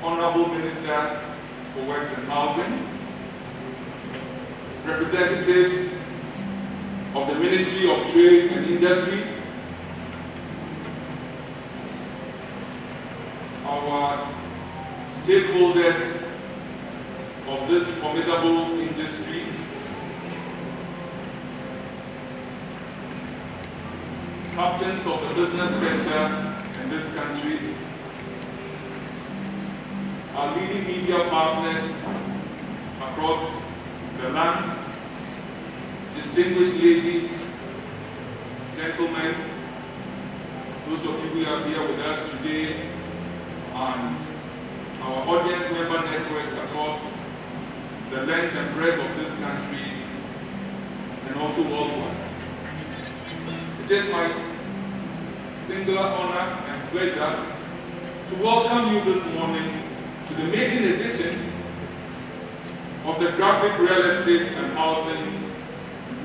Honorable Minister for Works and Housing, representatives of the Ministry of Trade and Industry, our stakeholders of this formidable industry, captains of the business sector in this country, our leading media partners across the land, distinguished ladies, gentlemen, those of you who are here with us today, and our audience member networks across the length and breadth of this country and also worldwide. It is my singular honor and pleasure to welcome you this morning to the maiden edition of the Graphic Real Estate and Housing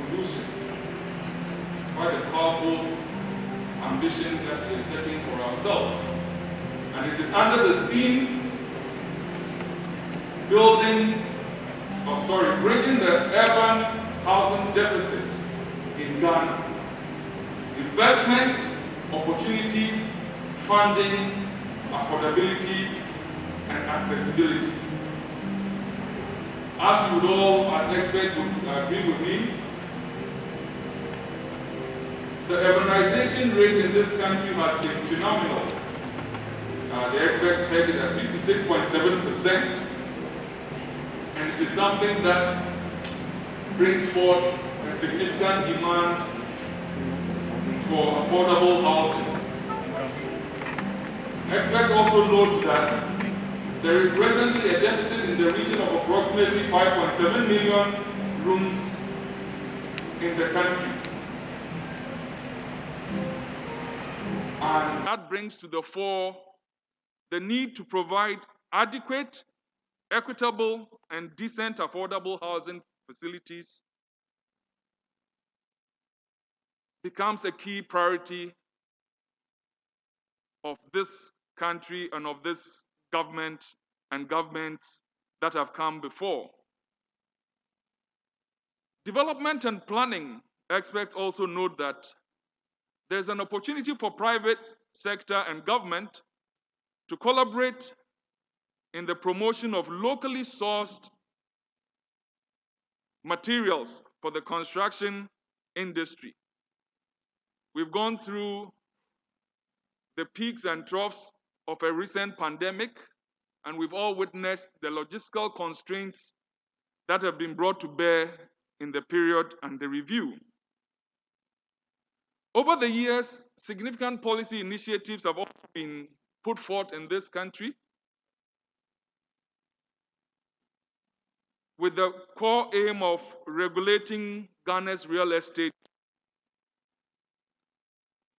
Revolution. It's quite a powerful ambition that we are setting for ourselves. And it is under the theme bridging the urban housing deficit in Ghana. Investment, opportunities, funding, affordability, and accessibility. As you would all, as experts, would agree with me, the urbanization rate in this country has been phenomenal. The experts pegged it at 56.7%, and it is something that brings forth a significant demand for affordable housing. Experts also note that there is presently a deficit in the region of approximately 5.7 million rooms in the country. And that brings to the fore the need to provide adequate, equitable, and decent affordable housing facilities becomes a key priority of this country and of this government and governments that have come before. Development and planning experts also note that there's an opportunity for private sector and government to collaborate in the promotion of locally sourced materials for the construction industry. We've gone through the peaks and troughs of a recent pandemic, and we've all witnessed the logistical constraints that have been brought to bear in the period under review. Over the years, significant policy initiatives have also been put forth in this country with the core aim of regulating Ghana's real estate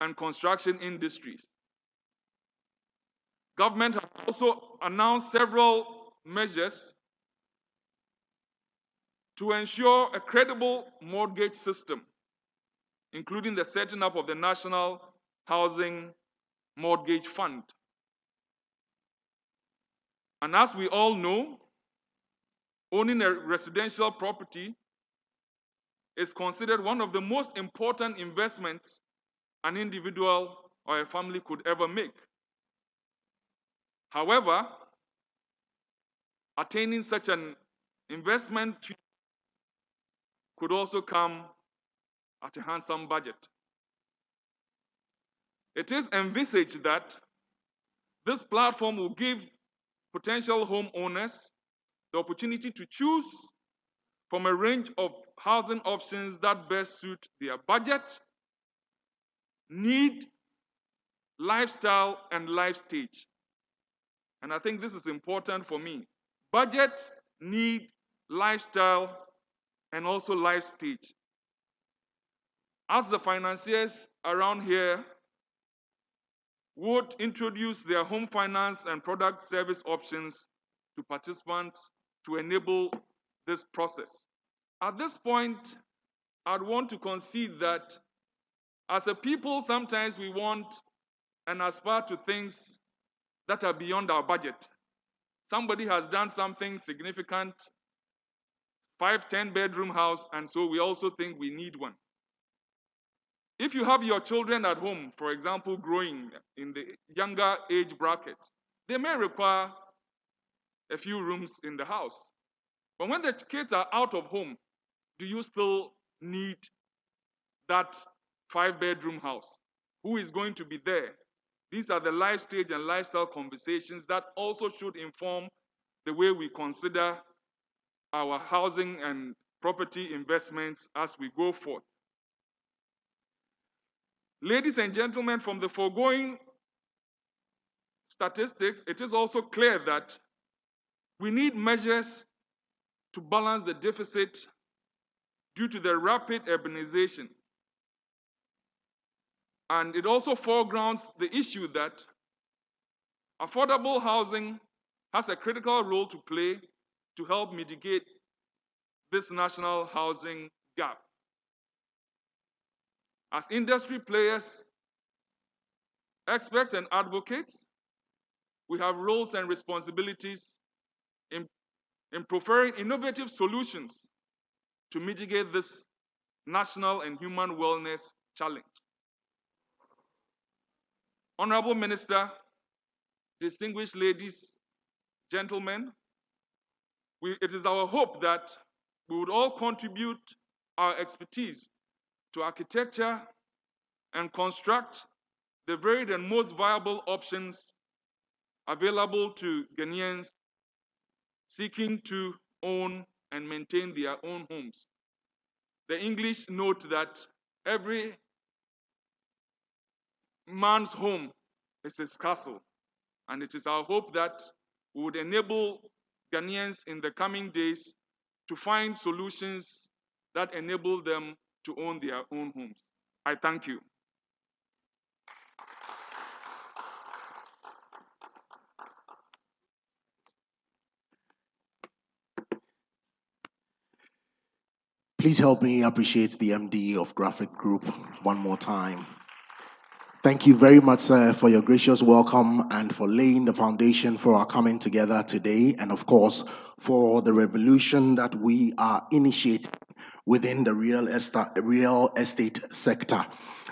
and construction industries. Government has also announced several measures to ensure a credible mortgage system, including the setting up of the National Housing Mortgage Fund. And as we all know, owning a residential property is considered one of the most important investments an individual or a family could ever make. However, attaining such an investment could also come at a handsome budget. It is envisaged that this platform will give potential homeowners the opportunity to choose from a range of housing options that best suit their budget, need, lifestyle, and life stage. And I think this is important for me. Budget, need, lifestyle, and also life stage. As the financiers around here would introduce their home finance and product service options to participants to enable this process. At this point, I'd want to concede that as a people, sometimes we want and aspire to things that are beyond our budget. somebody has done something significant, 5-10 bedroom house, and so we also think we need one. If you have your children at home, for example, growing in the younger age brackets, they may require a few rooms in the house. But when the kids are out of home, do you still need that 5-bedroom house? Who is going to be there? These are the life stage and lifestyle conversations that also should inform the way we consider our housing and property investments as we go forth. Ladies and gentlemen, from the foregoing statistics, it is also clear that we need measures to balance the deficit due to the rapid urbanization. And it also foregrounds the issue that affordable housing has a critical role to play to help mitigate this national housing gap. As industry players, experts, and advocates, we have roles and responsibilities in proffering innovative solutions to mitigate this national and human wellness challenge. Honorable Minister, distinguished ladies, gentlemen, it is our hope that we would all contribute our expertise to architecture and construct the varied and most viable options available to Ghanaians seeking to own and maintain their own homes. The English note that every man's home is his castle, and it is our hope that we would enable Ghanaians in the coming days to find solutions that enable them to own their own homes. I thank you. Please help me appreciate the MD of Graphic Group one more time. Thank you very much, sir, for your gracious welcome and for laying the foundation for our coming together today, and of course, for the revolution that we are initiating within the real estate sector.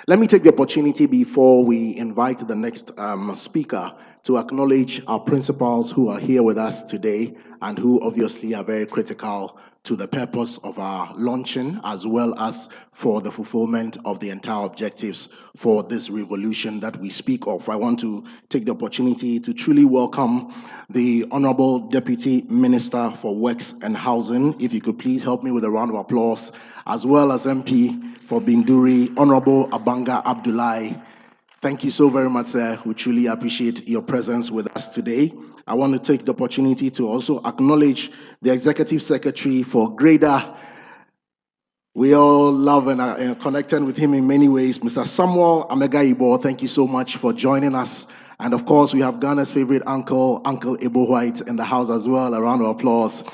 Let me take the opportunity before we invite the next speaker to acknowledge our principals who are here with us today and who obviously are very critical to the purpose of our launching, as well as for the fulfillment of the entire objectives for this revolution that we speak of. I want to take the opportunity to truly welcome the Honorable Deputy Minister for Works and Housing. If you could please help me with a round of applause, as well as MP for Binduri, Honorable Abanga Abdullahi. Thank you so very much, sir. We truly appreciate your presence with us today. I want to take the opportunity to also acknowledge the Executive Secretary for GREDA. We all love and are connected with him in many ways, Mr. Samuel Amegaibo. Thank you so much for joining us. And of course, we have Ghana's favorite uncle, Uncle Ebo White, in the house as well. A round of applause.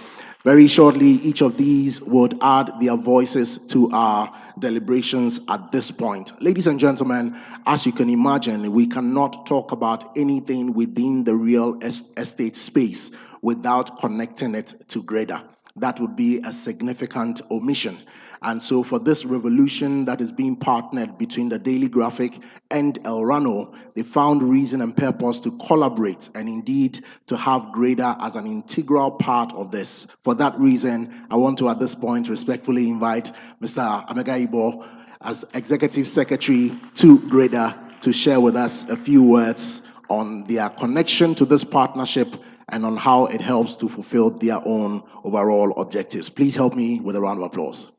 Very shortly, each of these would add their voices to our deliberations at this point. Ladies and gentlemen, as you can imagine, we cannot talk about anything within the real estate space without connecting it to GREDA. That would be a significant omission. And so for this revolution that is being partnered between the Daily Graphic and El Rano, they found reason and purpose to collaborate and indeed to have GREDA as an integral part of this. For that reason, I want to at this point respectfully invite Mr. Amegaibo as Executive Secretary to GREDA to share with us a few words on their connection to this partnership and on how it helps to fulfill their own overall objectives. Please help me with a round of applause.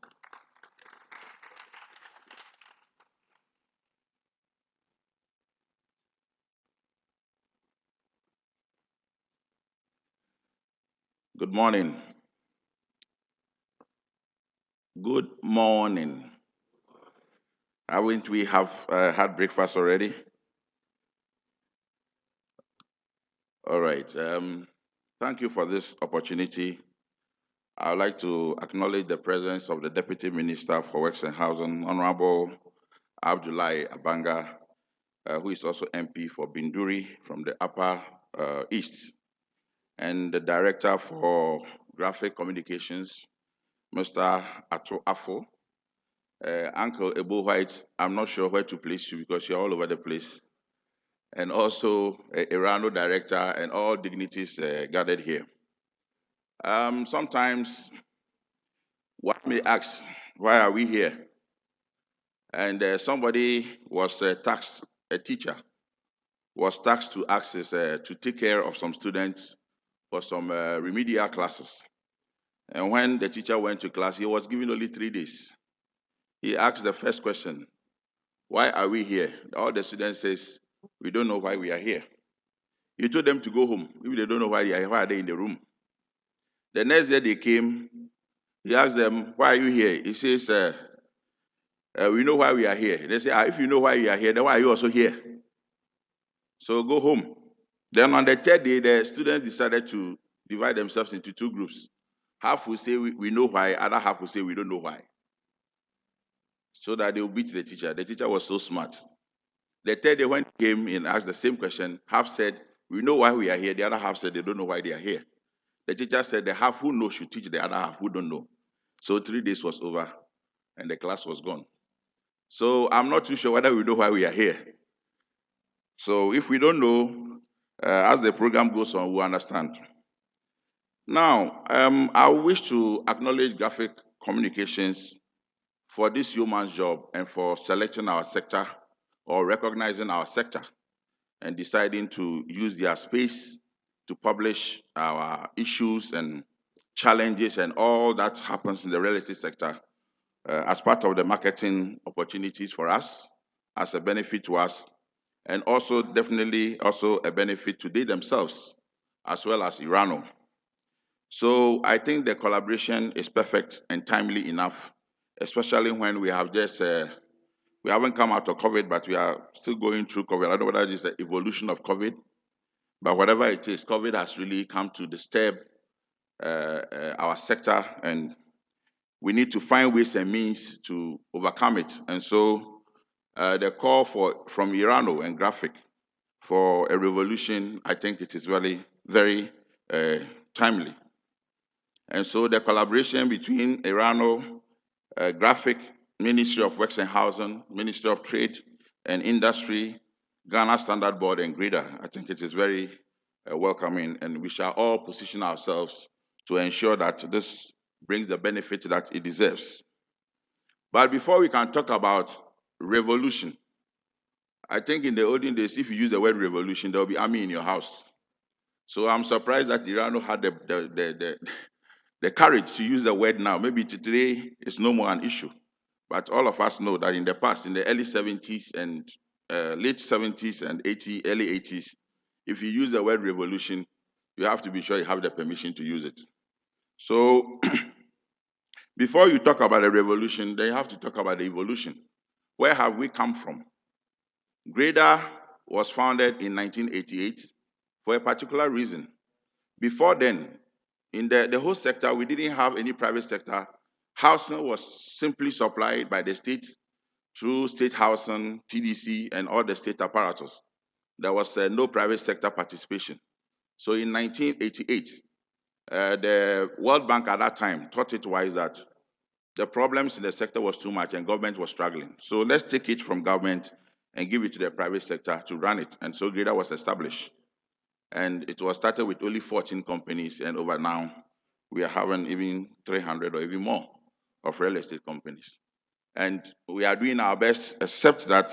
Good morning. Good morning. Haven't we had breakfast already? All right. Thank you for this opportunity. I would like to acknowledge the presence of the Deputy Minister for Works and Housing, Honorable Abdullahi Abanga, who is also MP for Binduri from the Upper East. and the Director for Graphic Communications, Mr. Ato Afful. Uncle Ebo White, I'm not sure where to place you because you're all over the place. And also Irano Director and all dignitaries gathered here. Sometimes one may ask, why are we here? And somebody was tasked, a teacher, was tasked to access, to take care of some students for some remedial classes. And when the teacher went to class, he was given only 3 days. He asked the first question, why are we here? All the students says, we don't know why we are here. He told them to go home. If they don't know why are they in the room? The next day they came, he asked them, why are you here? He says, we know why we are here. They say, if you know why you are here, then why are you also here? So go home. Then on the third day, the students decided to divide themselves into 2 groups. Half will say we know why, other half will say we don't know why. So that they will beat the teacher. The teacher was so smart. The third day when he came and asked the same question, half said, we know why we are here. The other half said they don't know why they are here. The teacher said the half who knows should teach the other half who don't know. So 3 days was over and the class was gone. So I'm not too sure whether we know why we are here. So if we don't know, as the program goes on, we'll understand. Now, I wish to acknowledge Graphic Communications for this yeoman's job and for selecting our sector or recognizing our sector and deciding to use their space to publish our issues and challenges and all that happens in the real estate sector as part of the marketing opportunities for us, as a benefit to us, and also definitely also a benefit to they themselves, as well as Irano. So I think the collaboration is perfect and timely enough, especially when we have just, we haven't come out of COVID, but we are still going through COVID. I don't know whether it is the evolution of COVID, but whatever it is, COVID has really come to disturb our sector, and we need to find ways and means to overcome it. And so the call from Irano and Graphic for a revolution, I think it is really very timely. And so the collaboration between Irano, Graphic, Ministry of Works and Housing, Ministry of Trade and Industry, Ghana Standard Board, and GREDA, I think it is very welcoming, and we shall all position ourselves to ensure that this brings the benefit that it deserves. But before we can talk about revolution, I think in the olden days, if you use the word revolution, there will be army in your house. So I'm surprised that Irano had the courage to use the word now. Maybe today it's no more an issue. But all of us know that in the past, in the early 70s and late 70s and early 80s, if you use the word revolution, you have to be sure you have the permission to use it. So before you talk about a revolution, then you have to talk about the evolution. Where have we come from? GREDA was founded in 1988 for a particular reason. Before then, in the whole sector, we didn't have any private sector. Housing was simply supplied by the state through state housing, TDC, and all the state apparatus. There was no private sector participation. So in 1988, the World Bank at that time thought it wise that the problems in the sector was too much and government was struggling. So let's take it from government and give it to the private sector to run it. And so GREDA was established. And it was started with only 14 companies, and over now, we are having even 300 or even more of real estate companies. And we are doing our best, except that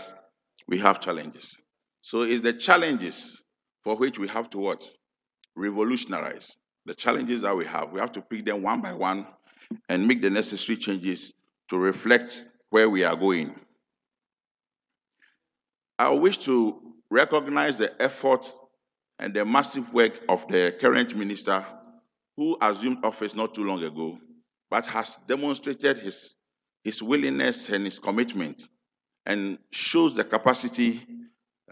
we have challenges. So it's the challenges for which we have to what? Revolutionize. The challenges that we have to pick them one by one and make the necessary changes to reflect where we are going. I wish to recognize the effort and the massive work of the current minister, who assumed office not too long ago, but has demonstrated his willingness and his commitment, and shows the capacity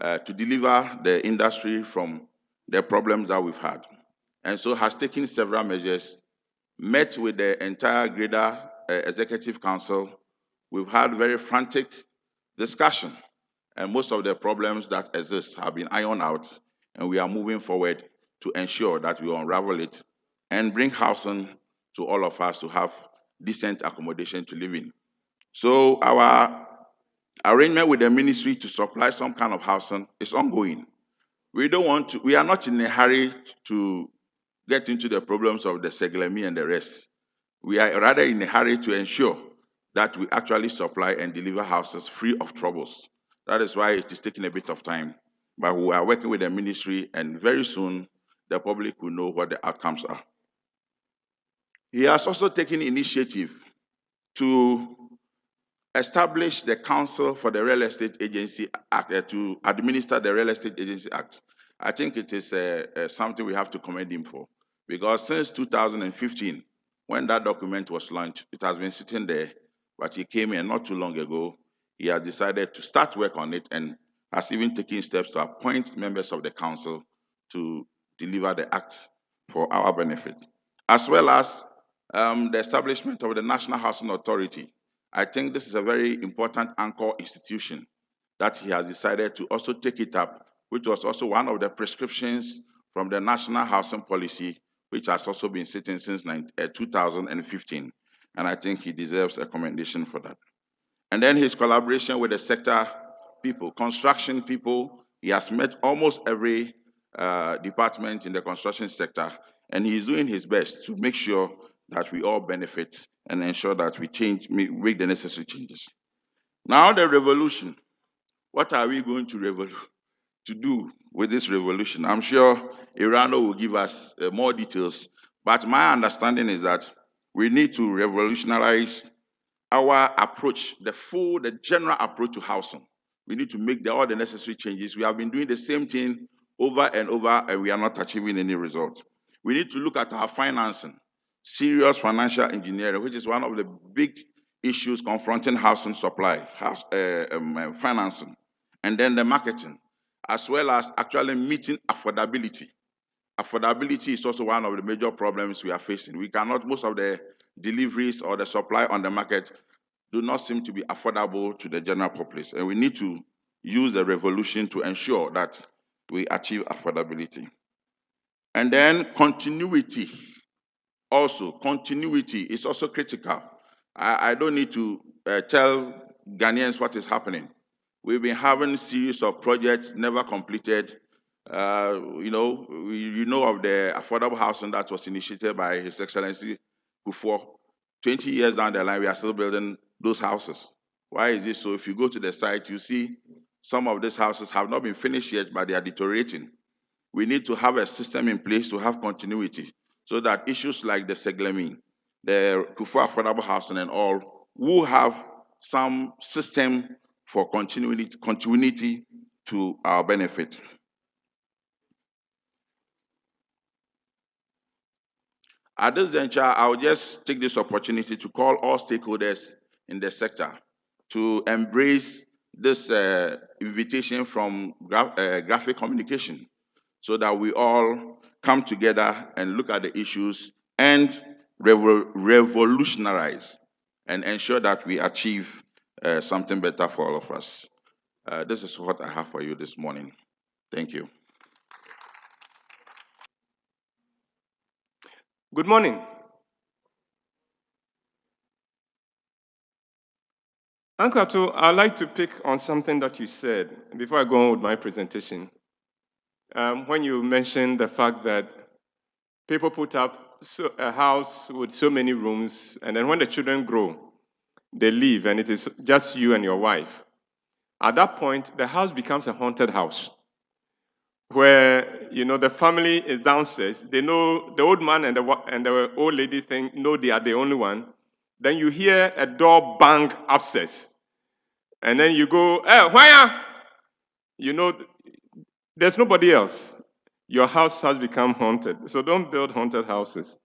to deliver the industry from the problems that we've had. And so has taken several measures, met with the entire GREDA Executive Council. We've had very frantic discussion, and most of the problems that exist have been ironed out, and we are moving forward to ensure that we unravel it and bring housing to all of us to have decent accommodation to live in. So our arrangement with the ministry to supply some kind of housing is ongoing. We are not in a hurry to get into the problems of the Seglemi and the rest. We are rather in a hurry to ensure that we actually supply and deliver houses free of troubles. That is why it is taking a bit of time. But we are working with the ministry, and very soon the public will know what the outcomes are. He has also taken initiative to establish the Council for the Real Estate Agency Act, to administer the Real Estate Agency Act. I think it is something we have to commend him for, because since 2015, when that document was launched, it has been sitting there, but he came in not too long ago. He has decided to start work on it and has even taken steps to appoint members of the council to deliver the act for our benefit, as well as the establishment of the National Housing Authority. I think this is a very important anchor institution that he has decided to also take it up, which was also one of the prescriptions from the National Housing Policy, which has also been sitting since 2015. And I think he deserves a commendation for that. And then his collaboration with the sector people, construction people. He has met almost every department in the construction sector, and he's doing his best to make sure that we all benefit and ensure that we make the necessary changes. Now the revolution. What are we going to do with this revolution? I'm sure Irano will give us more details, but my understanding is that we need to revolutionize our approach, the general approach to housing. We need to make all the necessary changes. We have been doing the same thing over and over, and we are not achieving any result. We need to look at our financing, serious financial engineering, which is one of the big issues confronting housing supply, financing, and then the marketing, as well as actually meeting affordability. Affordability is also one of the major problems we are facing. We cannot, most of the deliveries or the supply on the market do not seem to be affordable to the general populace. And we need to use the revolution to ensure that we achieve affordability. And then continuity. Also, continuity is also critical. I don't need to tell Ghanaians what is happening. We've been having a series of projects never completed. You know of the affordable housing that was initiated by His Excellency Kufuor. 20 years down the line, we are still building those houses. Why is this so? If you go to the site, you see some of these houses have not been finished yet, but they are deteriorating. We need to have a system in place to have continuity so that issues like the Seglemi, the Kufuor affordable housing and all, will have some system for continuity to our benefit. At this juncture, I'll just take this opportunity to call all stakeholders in the sector to embrace this invitation from graphic communication so that we all come together and look at the issues and revolutionize and ensure that we achieve something better for all of us. This is what I have for you this morning. Thank you. Good morning. Uncle Ato, I'd like to pick on something that you said before I go on with my presentation. When you mentioned the fact that people put up a house with so many rooms, and then when the children grow, they leave, and it is just you and your wife. At that point, the house becomes a haunted house, where the family is downstairs. They know the old man and the old lady know they are the only one. Then you hear a door bang upstairs, and then you go, "Hey, where?" There's nobody else. Your house has become haunted. So don't build haunted houses.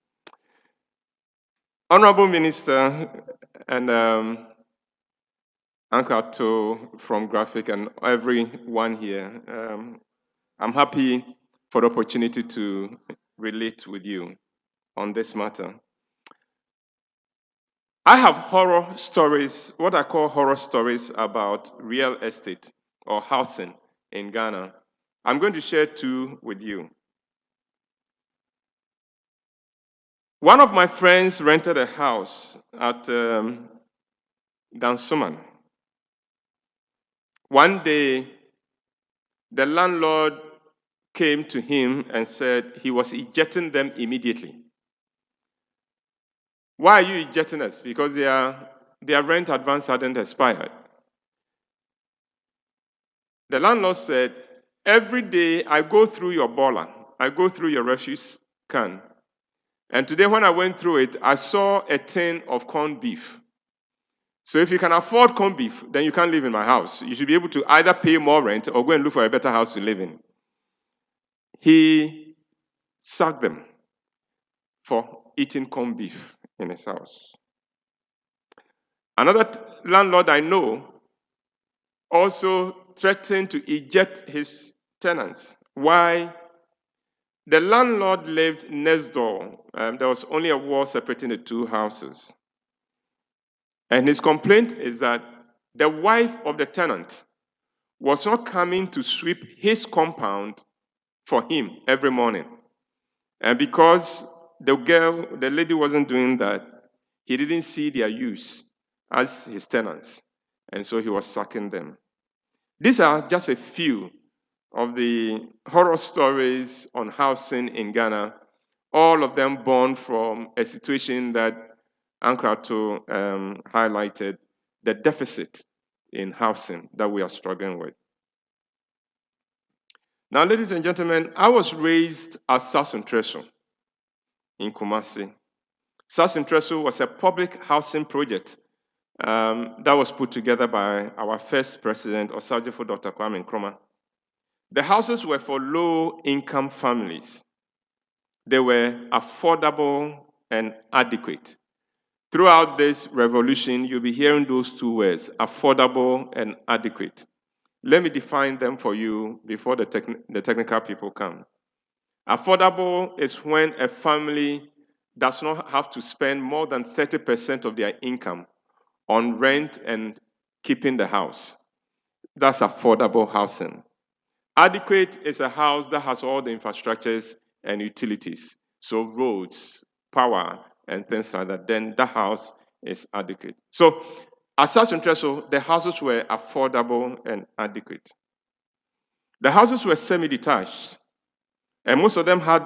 Honorable Minister and Uncle Ato from Graphic and everyone here, I'm happy for the opportunity to relate with you on this matter. I have horror stories, what I call horror stories about real estate or housing in Ghana. I'm going to share two with you. One of my friends rented a house at Dansuman. One day, the landlord came to him and said he was ejecting them immediately. Why are you ejecting us? Because their rent advance hadn't expired. The landlord said, every day I go through your boiler, I go through your refuse can. And today when I went through it, I saw a tin of corned beef. So if you can afford corned beef, then you can't live in my house. You should be able to either pay more rent or go and look for a better house to live in. He sacked them for eating corned beef in his house. Another landlord I know also threatened to eject his tenants. Why? The landlord lived next door. There was only a wall separating the two houses. And his complaint is that the wife of the tenant was not coming to sweep his compound for him every morning. And because the lady wasn't doing that, he didn't see their use as his tenants. And so he was sacking them. These are just a few of the horror stories on housing in Ghana, all of them born from a situation that Uncle Ato highlighted, the deficit in housing that we are struggling with. Now, ladies and gentlemen, I was raised at Sasuntreso in Kumasi. Sasuntreso was a public housing project that was put together by our first president, Osajifo Dr. Kwame Nkrumah. The houses were for low-income families. They were affordable and adequate. Throughout this revolution, you'll be hearing those two words, affordable and adequate. Let me define them for you before the technical people come. Affordable is when a family does not have to spend more than 30% of their income on rent and keeping the house. That's affordable housing. Adequate is a house that has all the infrastructures and utilities, so roads, power, and things like that. Then that house is adequate. So, at Sasuntreso, the houses were affordable and adequate. The houses were semi-detached, and most of them had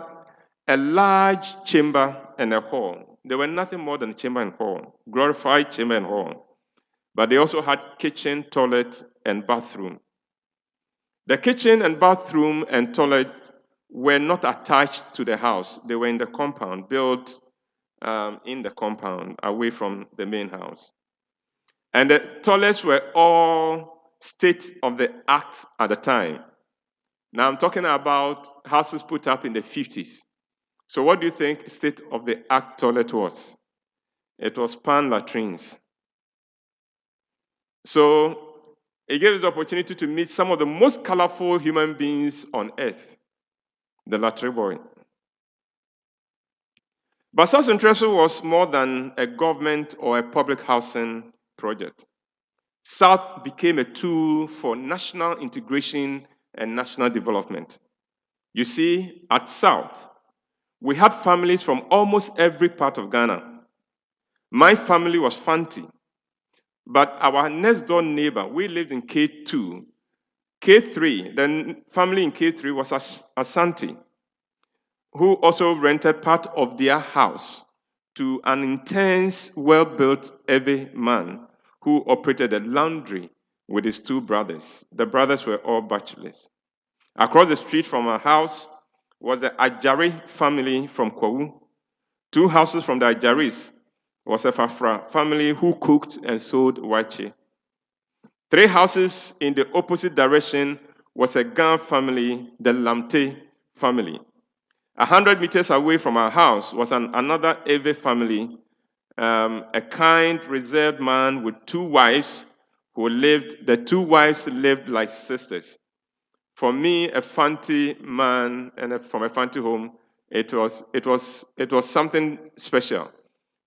a large chamber and a hall. They were nothing more than chamber and hall, glorified chamber and hall. But they also had kitchen, toilet, and bathroom. The kitchen and bathroom and toilet were not attached to the house. They were in the compound, built in the compound, away from the main house. And the toilets were all state of the art at the time. Now I'm talking about houses put up in the 50s. So what do you think state of the art toilet was? It was pan latrines. So it gave us the opportunity to meet some of the most colorful human beings on earth, the latrine boy. But Sasuntreso was more than a government or a public housing project. South became a tool for national integration and national development. You see, at South, we had families from almost every part of Ghana. My family was Fanti, but our next door neighbor, we lived in K2. K3, the family in K3 was Asante, who also rented part of their house to an intense, well-built Ewe man who operated a laundry with his two brothers. The brothers were all bachelors. Across the street from our house was the Ajari family from Kwawu. 2 houses from the Ajaris was a Fafra family who cooked and sold wache. 3 houses in the opposite direction was a Gan family, the Lamte family. 100 meters away from our house was another Ewe family, a kind, reserved man with 2 wives the 2 wives lived like sisters. For me, a Fanti man and from a Fanti home, it was something special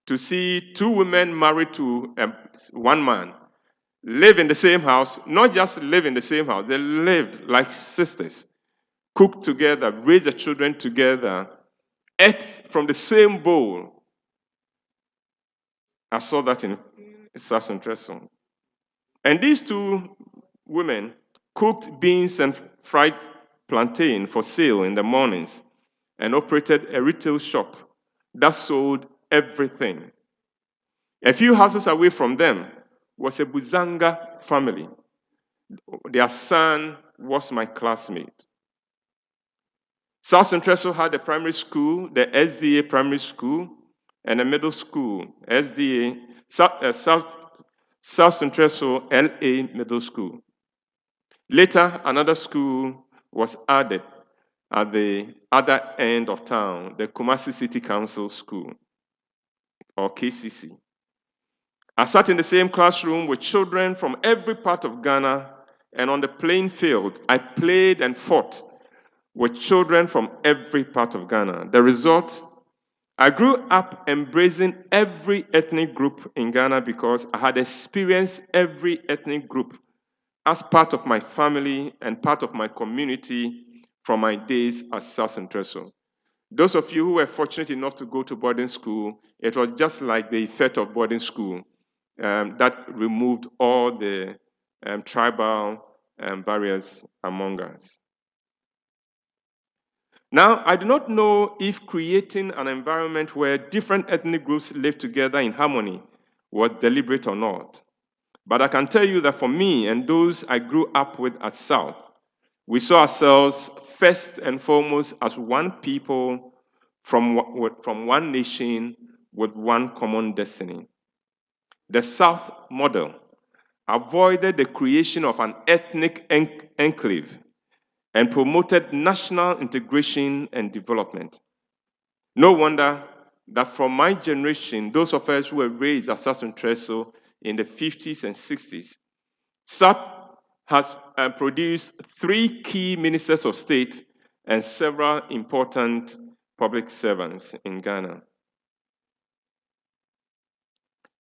to see 2 women married to 1 man live in the same house. Not just live in the same house, they lived like sisters, cooked together, raised the children together, ate from the same bowl, I saw that in South Central. And these two women cooked beans and fried plantain for sale in the mornings and operated a retail shop that sold everything. A few houses away from them was a Buzanga family. Their son was my classmate. South Central had a primary school, the SDA primary school, and a middle school, SDA, South Central LA Middle School. Later, another school was added at the other end of town, the Kumasi City Council School, or KCC. I sat in the same classroom with children from every part of Ghana, and on the playing field, I played and fought with children from every part of Ghana. The result, I grew up embracing every ethnic group in Ghana because I had experienced every ethnic group as part of my family and part of my community from my days at South Central. Those of you who were fortunate enough to go to boarding school, it was just like the effect of boarding school that removed all the tribal barriers among us. Now, I do not know if creating an environment where different ethnic groups live together in harmony was deliberate or not. But I can tell you that for me and those I grew up with at South, we saw ourselves first and foremost as one people from one nation with one common destiny. The South model avoided the creation of an ethnic enclave and promoted national integration and development. No wonder that from my generation, those of us who were raised at South Central in the 50s and 60s, South has produced 3 key ministers of state and several important public servants in Ghana.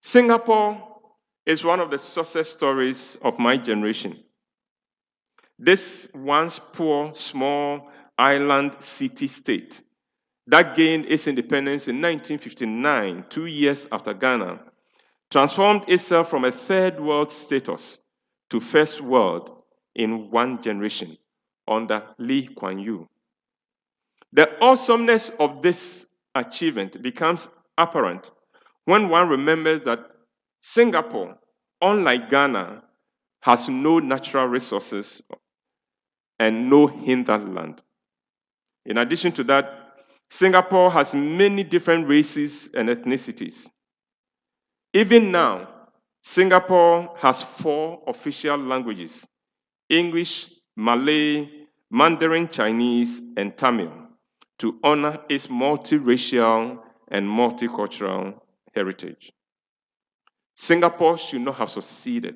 Singapore is one of the success stories of my generation. This once poor, small island city-state that gained its independence in 1959, 2 years after Ghana, transformed itself from a third world status to first world in 1 generation under Lee Kuan Yew. The awesomeness of this achievement becomes apparent when one remembers that Singapore, unlike Ghana, has no natural resources and no hinterland. In addition to that, Singapore has many different races and ethnicities. Even now, Singapore has 4 official languages: English, Malay, Mandarin Chinese, and Tamil, to honor its multiracial and multicultural heritage. Singapore should not have succeeded,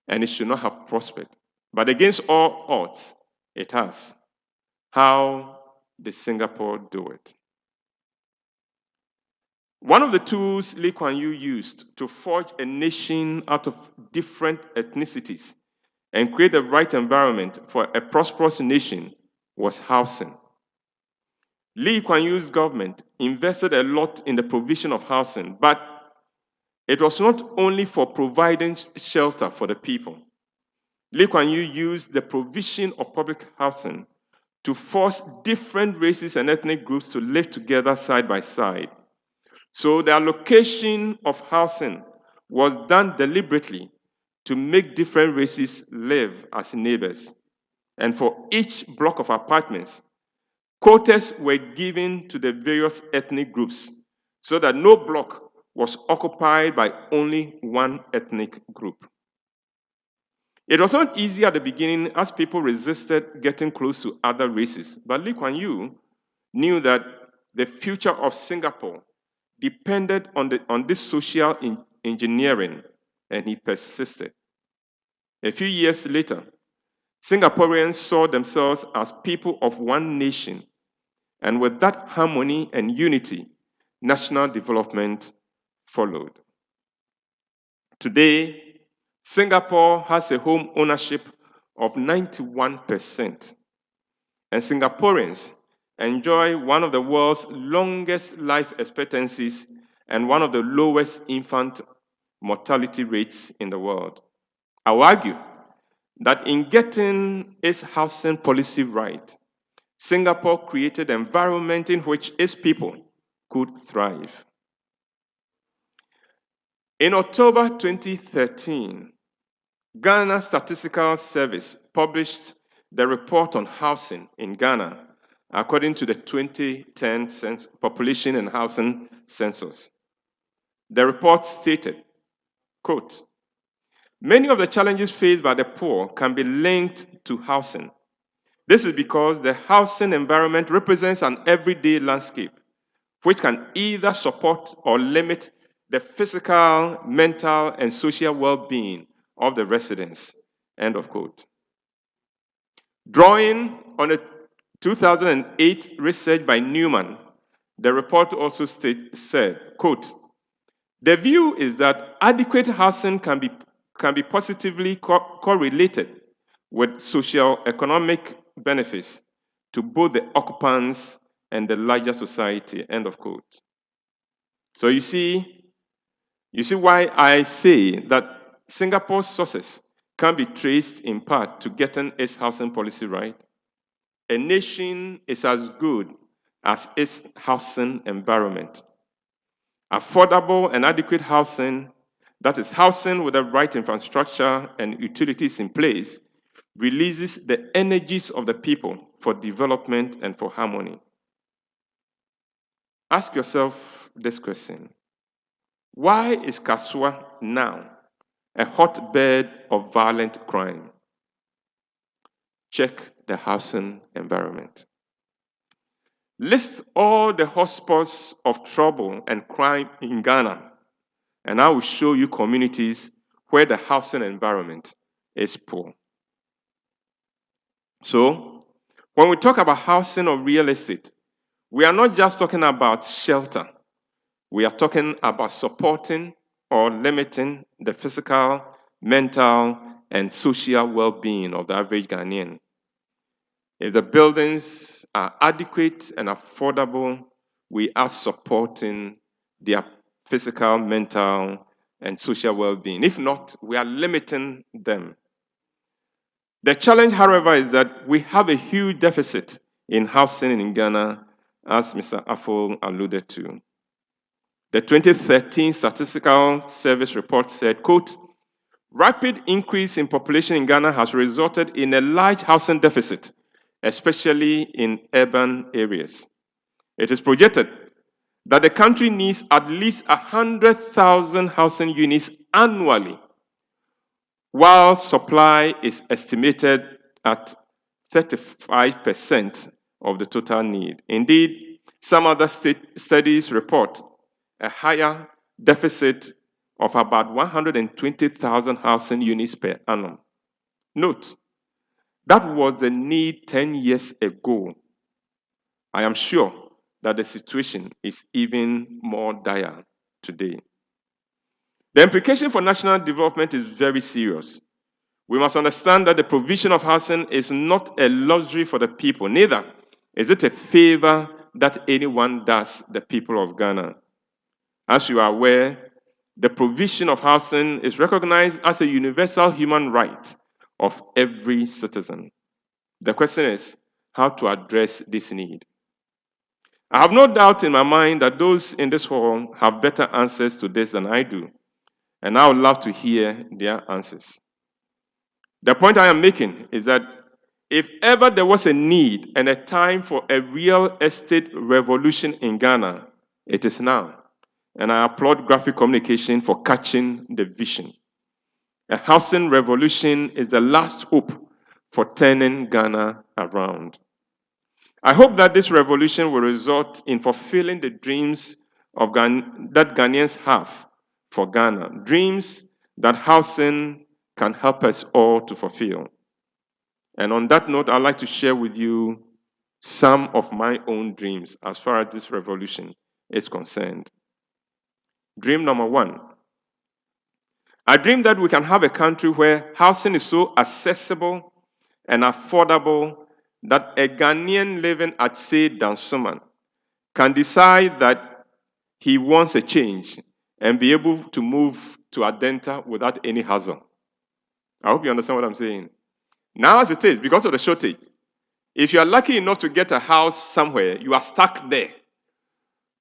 and it should not have prospered. But against all odds, it has. How did Singapore do it? One of the tools Lee Kuan Yew used to forge a nation out of different ethnicities and create the right environment for a prosperous nation was housing. Lee Kuan Yew's government invested a lot in the provision of housing, but it was not only for providing shelter for the people. Lee Kuan Yew used the provision of public housing to force different races and ethnic groups to live together side by side. So the allocation of housing was done deliberately to make different races live as neighbors. And for each block of apartments, quotas were given to the various ethnic groups so that no block was occupied by only one ethnic group. It was not easy at the beginning as people resisted getting close to other races, but Lee Kuan Yew knew that the future of Singapore depended on this social engineering, and he persisted. A few years later, Singaporeans saw themselves as people of one nation, and with that harmony and unity, national development followed. Today, Singapore has a home ownership of 91%, and Singaporeans enjoy one of the world's longest life expectancies and one of the lowest infant mortality rates in the world. I will argue that in getting its housing policy right, Singapore created an environment in which its people could thrive. In October 2013, Ghana Statistical Service published the report on housing in Ghana according to the 2010 Population and Housing Census. The report stated, quote, "Many of the challenges faced by the poor can be linked to housing. This is because the housing environment represents an everyday landscape which can either support or limit the physical, mental, and social well-being of the residents," end of quote. Drawing on a 2008 research by Newman, the report also said, quote, "The view is that adequate housing can be positively correlated with socio-economic benefits to both the occupants and the larger society," end of quote. So you see why I say that Singapore's sources can be traced in part to getting its housing policy right. A nation is as good as its housing environment. Affordable and adequate housing, that is housing with the right infrastructure and utilities in place, releases the energies of the people for development and for harmony. Ask yourself this question: why is Kasua now a hotbed of violent crime? Check the housing environment. List all the hotspots of trouble and crime in Ghana, and I will show you communities where the housing environment is poor. So, when we talk about housing or real estate, we are not just talking about shelter. We are talking about supporting or limiting the physical, mental, and social well-being of the average Ghanaian. If the buildings are adequate and affordable, we are supporting their physical, mental, and social well-being. If not, we are limiting them. The challenge, however, is that we have a huge deficit in housing in Ghana, as Mr. Afful alluded to. The 2013 Statistical Service report said, quote, "Rapid increase in population in Ghana has resulted in a large housing deficit, especially in urban areas. It is projected that the country needs at least 100,000 housing units annually, while supply is estimated at 35% of the total need. Indeed, some other studies report a higher deficit of about 120,000 housing units per annum. Note, that was the need 10 years ago. I am sure that the situation is even more dire today. The implication for national development is very serious. We must understand that the provision of housing is not a luxury for the people, neither is it a favor that anyone does the people of Ghana. As you are aware, the provision of housing is recognized as a universal human right of every citizen. The question is how to address this need. I have no doubt in my mind that those in this hall have better answers to this than I do, and I would love to hear their answers. The point I am making is that if ever there was a need and a time for a real estate revolution in Ghana, it is now. And I applaud graphic communication for catching the vision. A housing revolution is the last hope for turning Ghana around. I hope that this revolution will result in fulfilling the dreams that Ghanaians have for Ghana, dreams that housing can help us all to fulfill. And on that note, I'd like to share with you some of my own dreams as far as this revolution is concerned. Dream number one. I dream that we can have a country where housing is so accessible and affordable that a Ghanaian living at, say, Dansoman can decide that he wants a change and be able to move to Adenta without any hassle. I hope you understand what I'm saying. Now, as it is, because of the shortage, if you are lucky enough to get a house somewhere, you are stuck there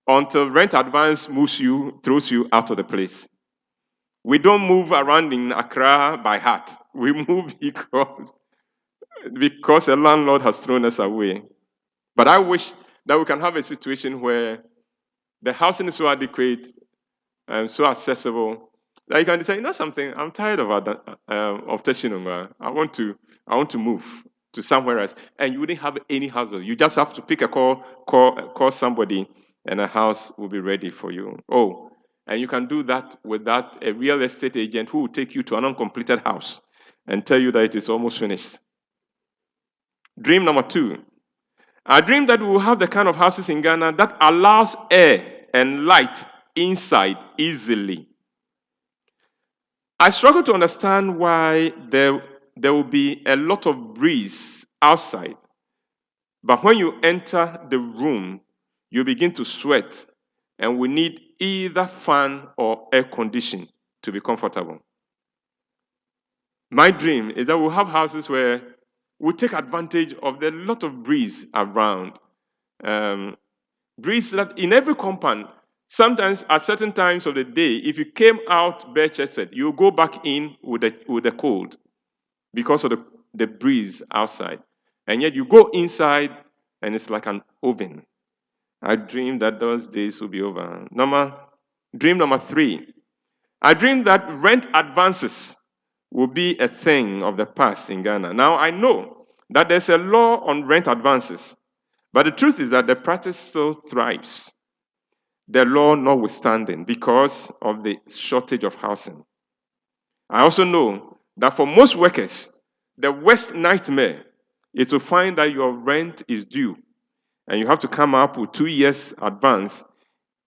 until rent advance throws you out of the place. We don't move around in Accra by heart. We move because a landlord has thrown us away. But I wish that we can have a situation where the housing is so adequate and so accessible that you can decide, you know something, I'm tired of Teshinunga. I want to move to somewhere else. And you wouldn't have any hassle. You just have to pick a call somebody, and a house will be ready for you. Oh, and you can do that without a real estate agent who will take you to an uncompleted house and tell you that it is almost finished. Dream number 2. I dream that we will have the kind of houses in Ghana that allows air and light inside easily. I struggle to understand why there will be a lot of breeze outside, but when you enter the room, you begin to sweat, and we need either fan or air conditioning to be comfortable. My dream is that we'll have houses where we'll take advantage of the lot of breeze around. Breeze that in every compound, sometimes at certain times of the day, if you came out bare-chested, you go back in with the cold because of the breeze outside. And yet you go inside and it's like an oven. I dream that those days will be over. Dream number 3. I dream that rent advances will be a thing of the past in Ghana. Now, I know that there's a law on rent advances, but the truth is that the practice still thrives, the law notwithstanding, because of the shortage of housing. I also know that for most workers, the worst nightmare is to find that your rent is due, and you have to come up with 2 years advance,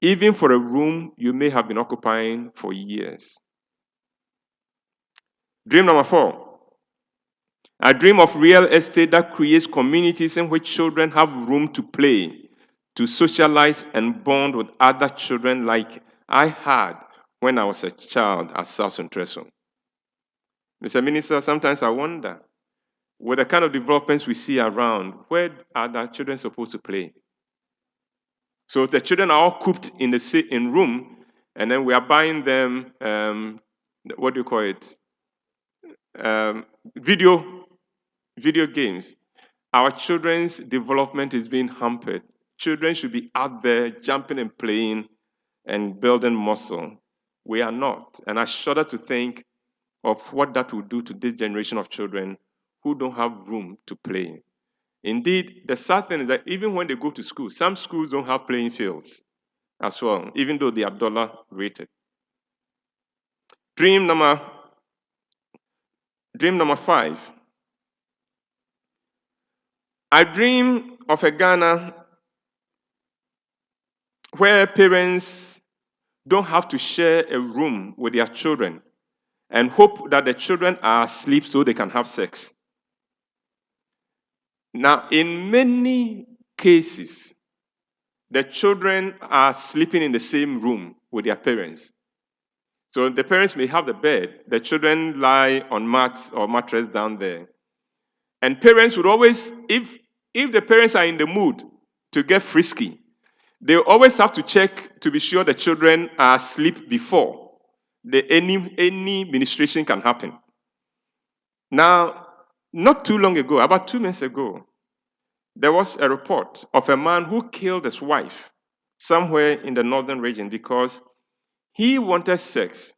even for a room you may have been occupying for years. Dream number 4. I dream of real estate that creates communities in which children have room to play, to socialize and bond with other children like I had when I was a child at South Centreso. Mr. Minister, sometimes I wonder, with the kind of developments we see around, where are the children supposed to play? So the children are all cooped in room, and then we are buying them, what do you call it? Video games. Our children's development is being hampered. Children should be out there jumping and playing and building muscle. We are not. And I shudder to think of what that will do to this generation of children who don't have room to play. Indeed, the sad thing is that even when they go to school, some schools don't have playing fields as well, even though they are dollar rated. Dream number 5. I dream of a Ghana where parents don't have to share a room with their children and hope that the children are asleep so they can have sex. Now, in many cases, the children are sleeping in the same room with their parents. So the parents may have the bed, the children lie on mats or mattress down there. And parents would always, if the parents are in the mood to get frisky, they always have to check to be sure the children are asleep before any ministration can happen. Now, not too long ago, about 2 months ago, there was a report of a man who killed his wife somewhere in the northern region because he wanted sex.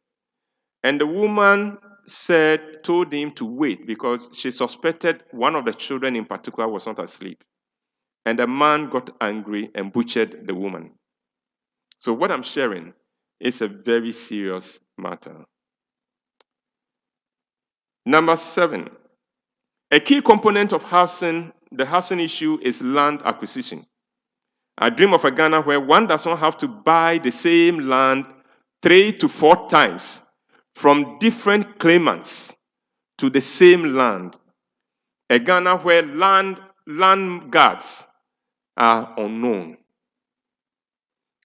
And the woman told him to wait because she suspected one of the children in particular was not asleep. And the man got angry and butchered the woman. So what I'm sharing is a very serious matter. Number 7, a key component of the housing issue is land acquisition. I dream of a Ghana where one does not have to buy the same land 3 to 4 times from different claimants to the same land. A Ghana where land guards are unknown.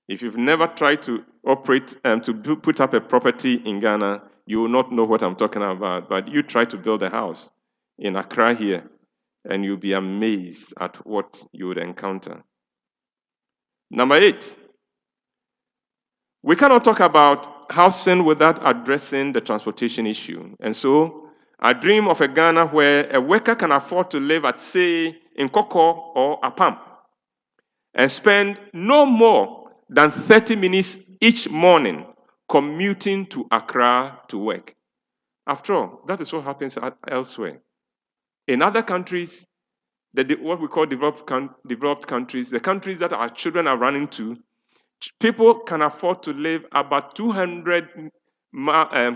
If you've never tried to operate put up a property in Ghana, you will not know what I'm talking about. But you try to build a house in Accra here, and you'll be amazed at what you would encounter. Number 8, we cannot talk about housing without addressing the transportation issue. And so, I dream of a Ghana where a worker can afford to live at, say, in Koko or Apam, and spend no more than 30 minutes each morning commuting to Accra to work. After all, that is what happens elsewhere. In other countries, what we call developed countries, the countries that our children are running to, people can afford to live about 200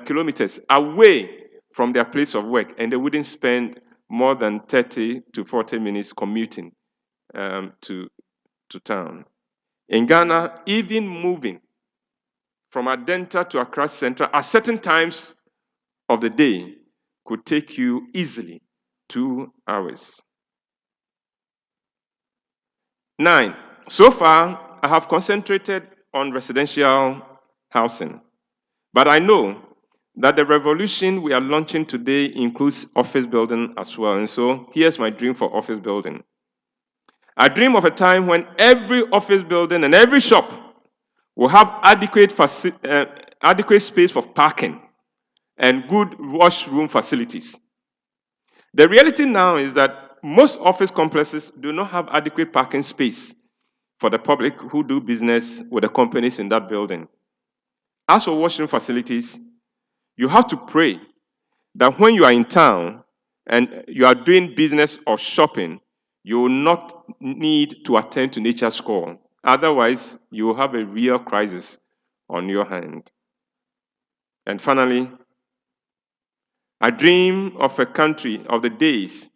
kilometers away from their place of work, and they wouldn't spend more than 30 to 40 minutes commuting to town. In Ghana, even moving from Adenta to Accra Central at certain times of the day could take you easily 2 hours. 9, so far, I have concentrated on residential housing, but I know that the revolution we are launching today includes office building as well, and so here's my dream for office building. I dream of a time when every office building and every shop will have adequate space for parking and good washroom facilities. The reality now is that most office complexes do not have adequate parking space for the public who do business with the companies in that building. As for washroom facilities, you have to pray that when you are in town and you are doing business or shopping, you will not need to attend to nature's call. Otherwise, you will have a real crisis on your hand. And finally, I dream of a country of the days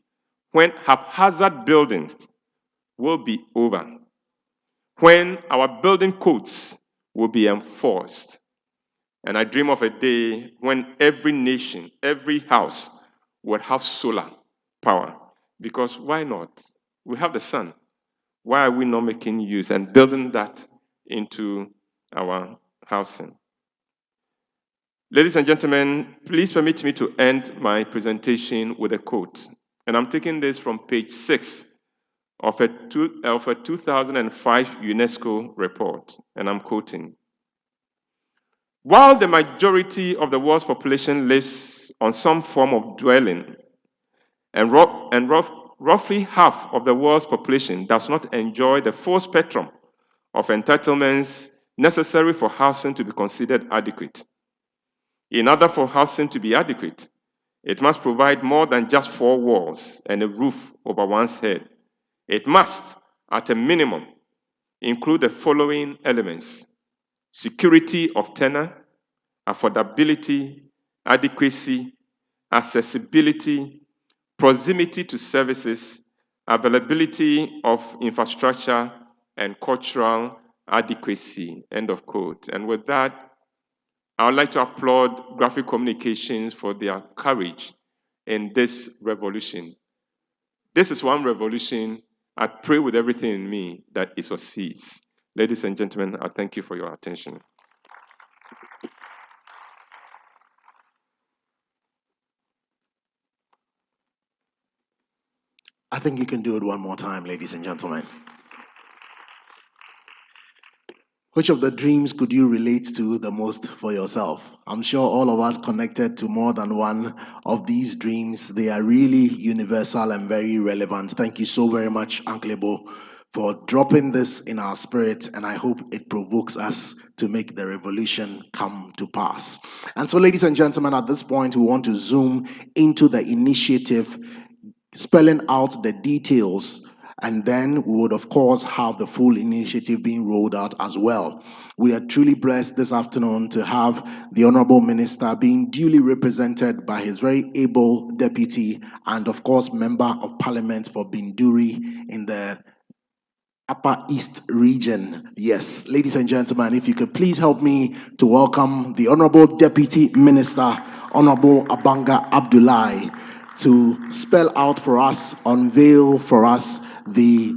when haphazard buildings will be over, when our building codes will be enforced. And I dream of a day when every nation, every house would have solar power. Because why not? We have the sun. Why are we not making use and building that into our housing? Ladies and gentlemen, please permit me to end my presentation with a quote. And I'm taking this from page 6 of a 2005 UNESCO report. And I'm quoting. While the majority of the world's population lives on some form of dwelling, and roughly half of the world's population does not enjoy the full spectrum of entitlements necessary for housing to be considered adequate. In order for housing to be adequate, it must provide more than just 4 walls and a roof over one's head. It must, at a minimum, include the following elements: security of tenure, affordability, adequacy, accessibility, proximity to services, availability of infrastructure, and cultural adequacy, end of quote. And with that, I would like to applaud Graphic Communications for their courage in this revolution. This is one revolution I pray with everything in me that it succeeds. Ladies and gentlemen, I thank you for your attention. I think you can do it one more time, ladies and gentlemen. Which of the dreams could you relate to the most for yourself? I'm sure all of us connected to more than one of these dreams. They are really universal and very relevant. Thank you so very much, Uncle Ebo, for dropping this in our spirit, and I hope it provokes us to make the revolution come to pass. And so, ladies and gentlemen, at this point, we want to zoom into the initiative, spelling out the details, and then we would, of course, have the full initiative being rolled out as well. We are truly blessed this afternoon to have the Honorable Minister being duly represented by his very able deputy and, of course, Member of Parliament for Binduri in the Upper East region. Yes, ladies and gentlemen, if you could please help me to welcome the Honorable Deputy Minister, Honorable Abanga Abdullahi, to spell out for us, unveil for us the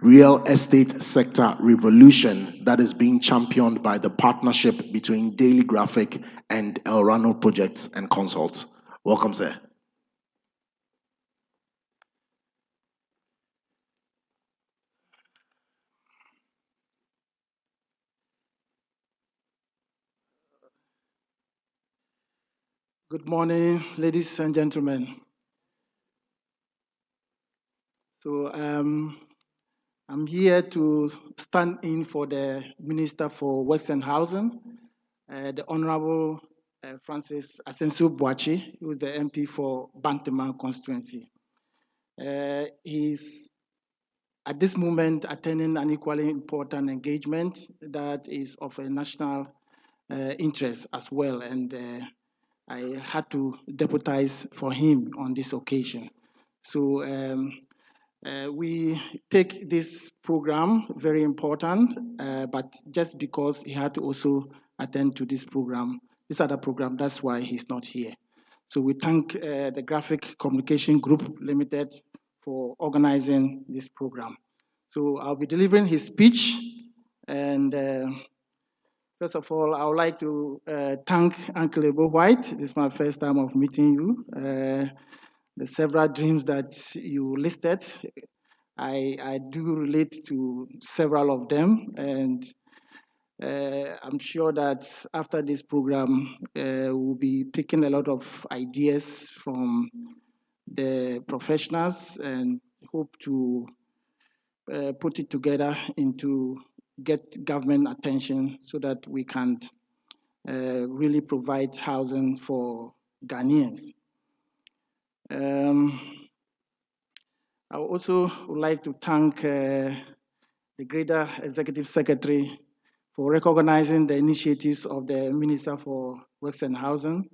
real estate sector revolution that is being championed by the partnership between Daily Graphic and El Rano Projects and Consults. Welcome, sir. Good morning, ladies and gentlemen. So I'm here to stand in for the Minister for Works and Housing, the Honorable Francis Asensu-Boakye, who is the MP for Bantama constituency. He's at this moment attending an equally important engagement that is of a national interest as well, and I had to deputize for him on this occasion. So we take this program very important, but just because he had to also attend to this program, this other program, that's why he's not here. So we thank the Graphic Communication Group Limited for organizing this program. So I'll be delivering his speech, and first of all, I would like to thank Uncle Ebo White. This is my first time of meeting you. The several dreams that you listed, I do relate to several of them, and I'm sure that after this program, we'll be picking a lot of ideas from the professionals and hope to put it together into get government attention so that we can really provide housing for Ghanaians. I also would like to thank the GREDA Executive Secretary for recognizing the initiatives of the Minister for Works and Housing.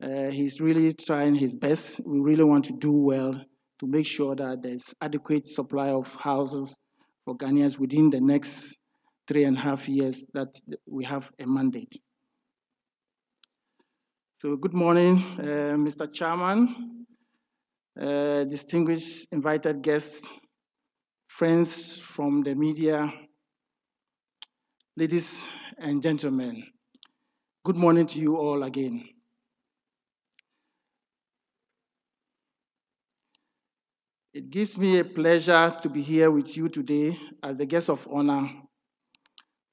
He's really trying his best. We really want to do well to make sure that there's adequate supply of houses for Ghanaians within the next 3.5 years that we have a mandate. So good morning, Mr. Chairman, distinguished invited guests, friends from the media, ladies and gentlemen. Good morning to you all again. It gives me a pleasure to be here with you today as the guest of honor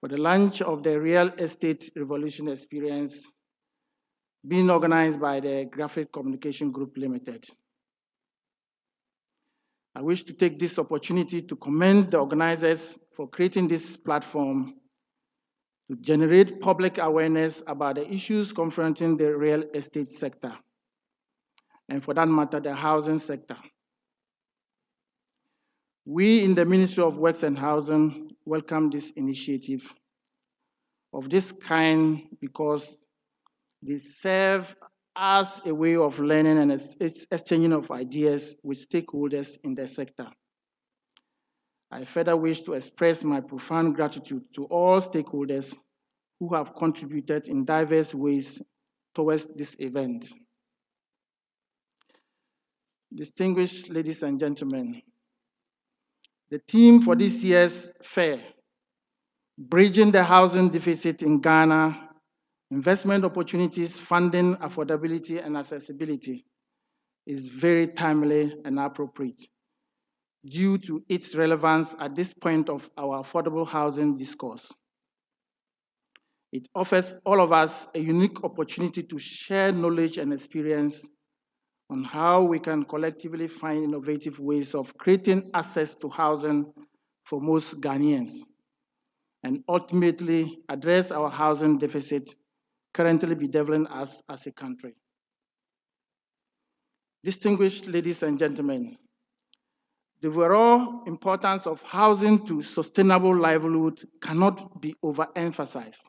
for the launch of the Real Estate Revolution eXperience being organized by the Graphic Communication Group Limited. I wish to take this opportunity to commend the organizers for creating this platform to generate public awareness about the issues confronting the real estate sector, and for that matter, the housing sector. We in the Ministry of Works and Housing welcome this initiative of this kind because they serve as a way of learning and exchanging of ideas with stakeholders in the sector. I further wish to express my profound gratitude to all stakeholders who have contributed in diverse ways towards this event. Distinguished ladies and gentlemen, the theme for this year's fair, Bridging the Housing Deficit in Ghana, Investment Opportunities, Funding, Affordability, and Accessibility, is very timely and appropriate due to its relevance at this point of our affordable housing discourse. It offers all of us a unique opportunity to share knowledge and experience on how we can collectively find innovative ways of creating access to housing for most Ghanaians and ultimately address our housing deficit currently bedeviling us as a country. Distinguished ladies and gentlemen, the overall importance of housing to sustainable livelihood cannot be overemphasized.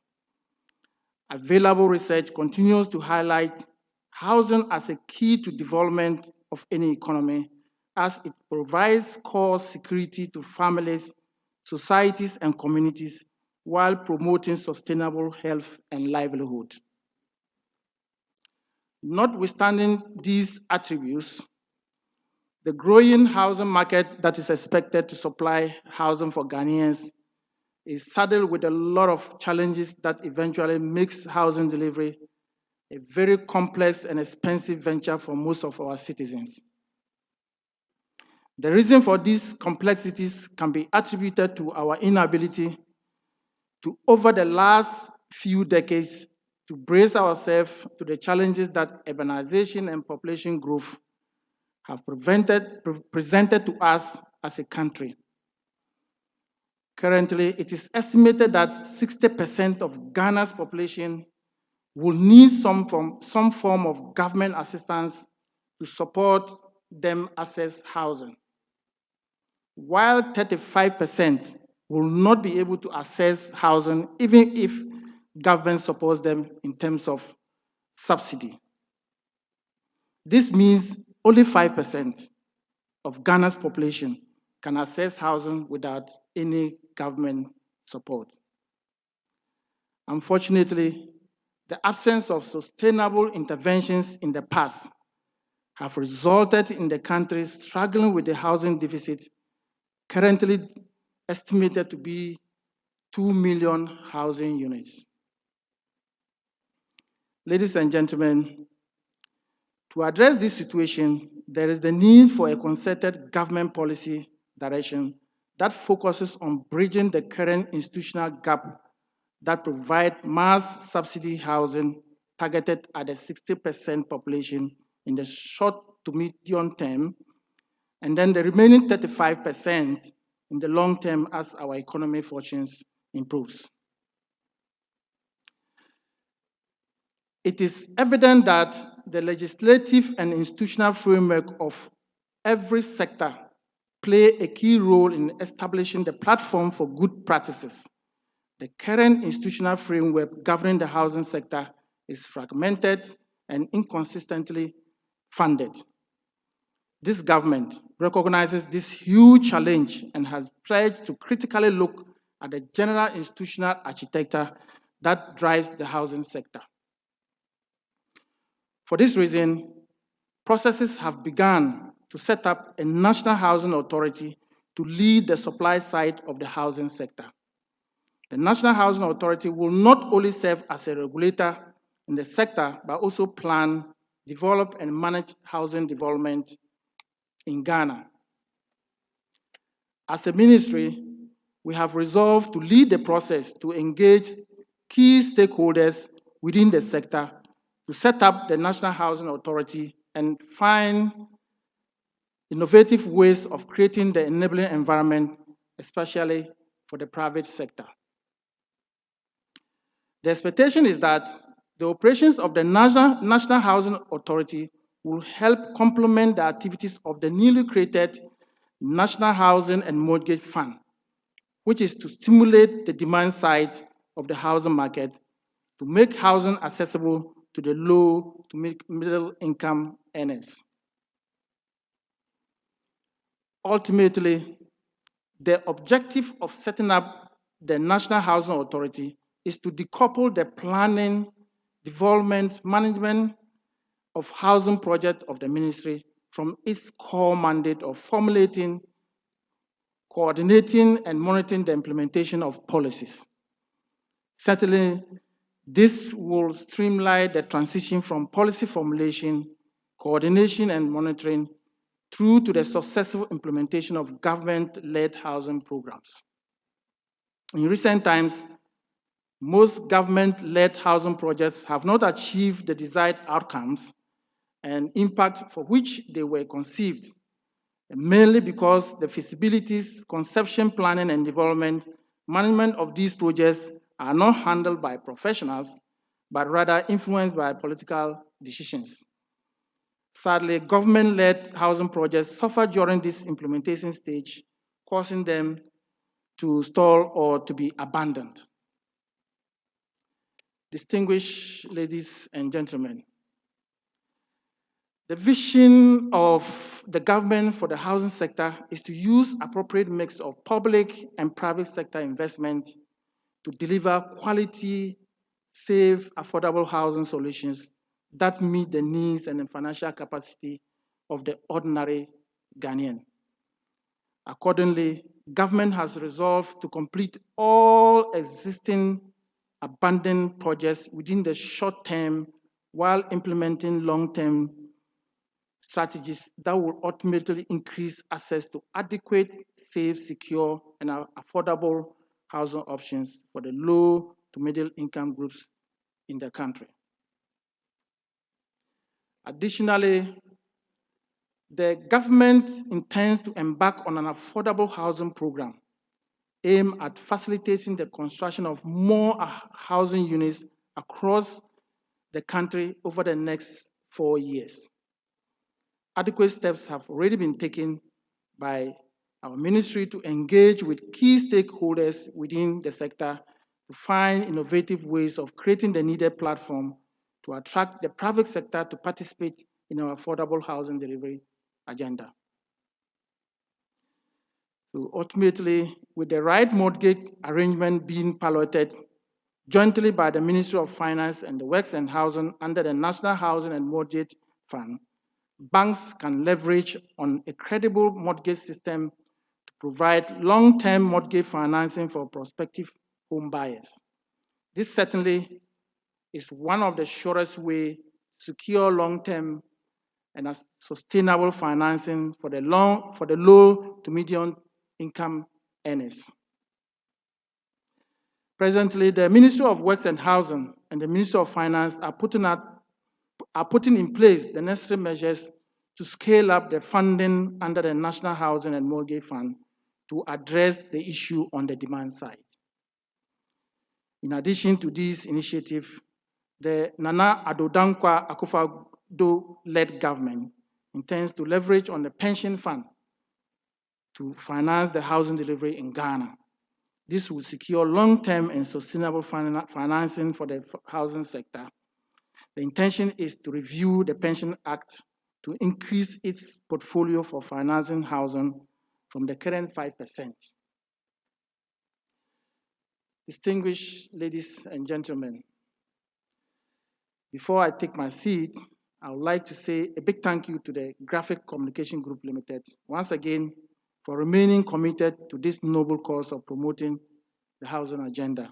Available research continues to highlight housing as a key to development of any economy, as it provides core security to families, societies, and communities while promoting sustainable health and livelihood. Notwithstanding these attributes, The growing housing market that is expected to supply housing for Ghanaians is saddled with a lot of challenges that eventually makes housing delivery a very complex and expensive venture for most of our citizens. The reason for these complexities can be attributed to our inability to, over the last few decades, to brace ourselves to the challenges that urbanization and population growth have presented to us as a country. Currently, it is estimated that 60% of Ghana's population will need some form of government assistance to support them access housing, while 35% will not be able to access housing even if government supports them in terms of subsidy. This means only 5% of Ghana's population can access housing without any government support. Unfortunately, the absence of sustainable interventions in the past have resulted in the country struggling with the housing deficit, currently estimated to be 2 million housing units. Ladies and gentlemen, to address this situation, there is the need for a concerted government policy direction that focuses on bridging the current institutional gap that provide mass subsidy housing targeted at the 60% population in the short to medium term, and then the remaining 35% in the long term as our economic fortunes improves. It is evident that the legislative and institutional framework of every sector play a key role in establishing the platform for good practices. The current institutional framework governing the housing sector is fragmented and inconsistently funded. This government recognizes this huge challenge and has pledged to critically look at the general institutional architecture that drives the housing sector. For this reason, processes have begun to set up a national housing authority to lead the supply side of the housing sector. The National Housing Authority will not only serve as a regulator in the sector, but also plan, develop, and manage housing development in Ghana. As a ministry, we have resolved to lead the process to engage key stakeholders within the sector to set up the National Housing Authority and find innovative ways of creating the enabling environment, especially for the private sector. The expectation is that the operations of the National Housing Authority will help complement the activities of the newly created National Housing and Mortgage Fund, which is to stimulate the demand side of the housing market to make housing accessible to the low to middle income earners. Ultimately, the objective of setting up the National Housing Authority is to decouple the planning, development, management of housing projects of the ministry from its core mandate of formulating, coordinating, and monitoring the implementation of policies. Certainly, this will streamline the transition from policy formulation, coordination, and monitoring through to the successful implementation of government-led housing programs. In recent times, most government-led housing projects have not achieved the desired outcomes and impact for which they were conceived, mainly because the feasibilities, conception, planning, and development, management of these projects are not handled by professionals, but rather influenced by political decisions. Sadly, government-led housing projects suffer during this implementation stage, causing them to stall or to be abandoned. Distinguished ladies and gentlemen, the vision of the government for the housing sector is to use appropriate mix of public and private sector investment to deliver quality, safe, affordable housing solutions that meet the needs and the financial capacity of the ordinary Ghanaian. Accordingly, government has resolved to complete all existing abandoned projects within the short term while implementing long-term strategies that will ultimately increase access to adequate, safe, secure, and affordable housing options for the low to middle income groups in the country. Additionally, the government intends to embark on an affordable housing program aimed at facilitating the construction of more housing units across the country over the next 4 years. Adequate steps have already been taken by our ministry to engage with key stakeholders within the sector to find innovative ways of creating the needed platform to attract the private sector to participate in our affordable housing delivery agenda. So ultimately, with the right mortgage arrangement being piloted jointly by the Ministry of Finance and the Works and Housing under the National Housing and Mortgage Fund, banks can leverage on a credible mortgage system to provide long-term mortgage financing for prospective home buyers. This certainly is one of the surest ways to secure long-term and sustainable financing for the low to medium income earners. Presently, the Ministry of Works and Housing and the Ministry of Finance are putting in place the necessary measures to scale up the funding under the National Housing and Mortgage Fund to address the issue on the demand side. In addition to these initiatives, the Nana Addo Dankwa Akufo-Addo-led government intends to leverage on the pension fund to finance the housing delivery in Ghana. This will secure long-term and sustainable financing for the housing sector. The intention is to review the Pension Act to increase its portfolio for financing housing from the current 5%. Distinguished ladies and gentlemen, before I take my seat, I would like to say a big thank you to the Graphic Communication Group Limited, once again, for remaining committed to this noble cause of promoting the housing agenda.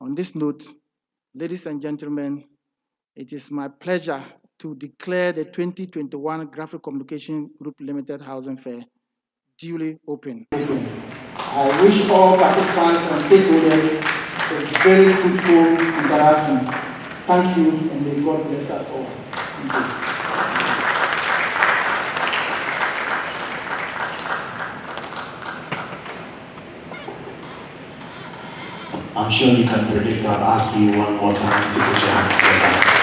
On this note, ladies and gentlemen, it is my pleasure to declare the 2021 Graphic Communication Group Limited Housing Fair duly open. I wish all participants and stakeholders a very fruitful interaction. Thank you, and may God bless us all. Thank you. I'm sure you can predict I'll ask you one more time to put your hands together.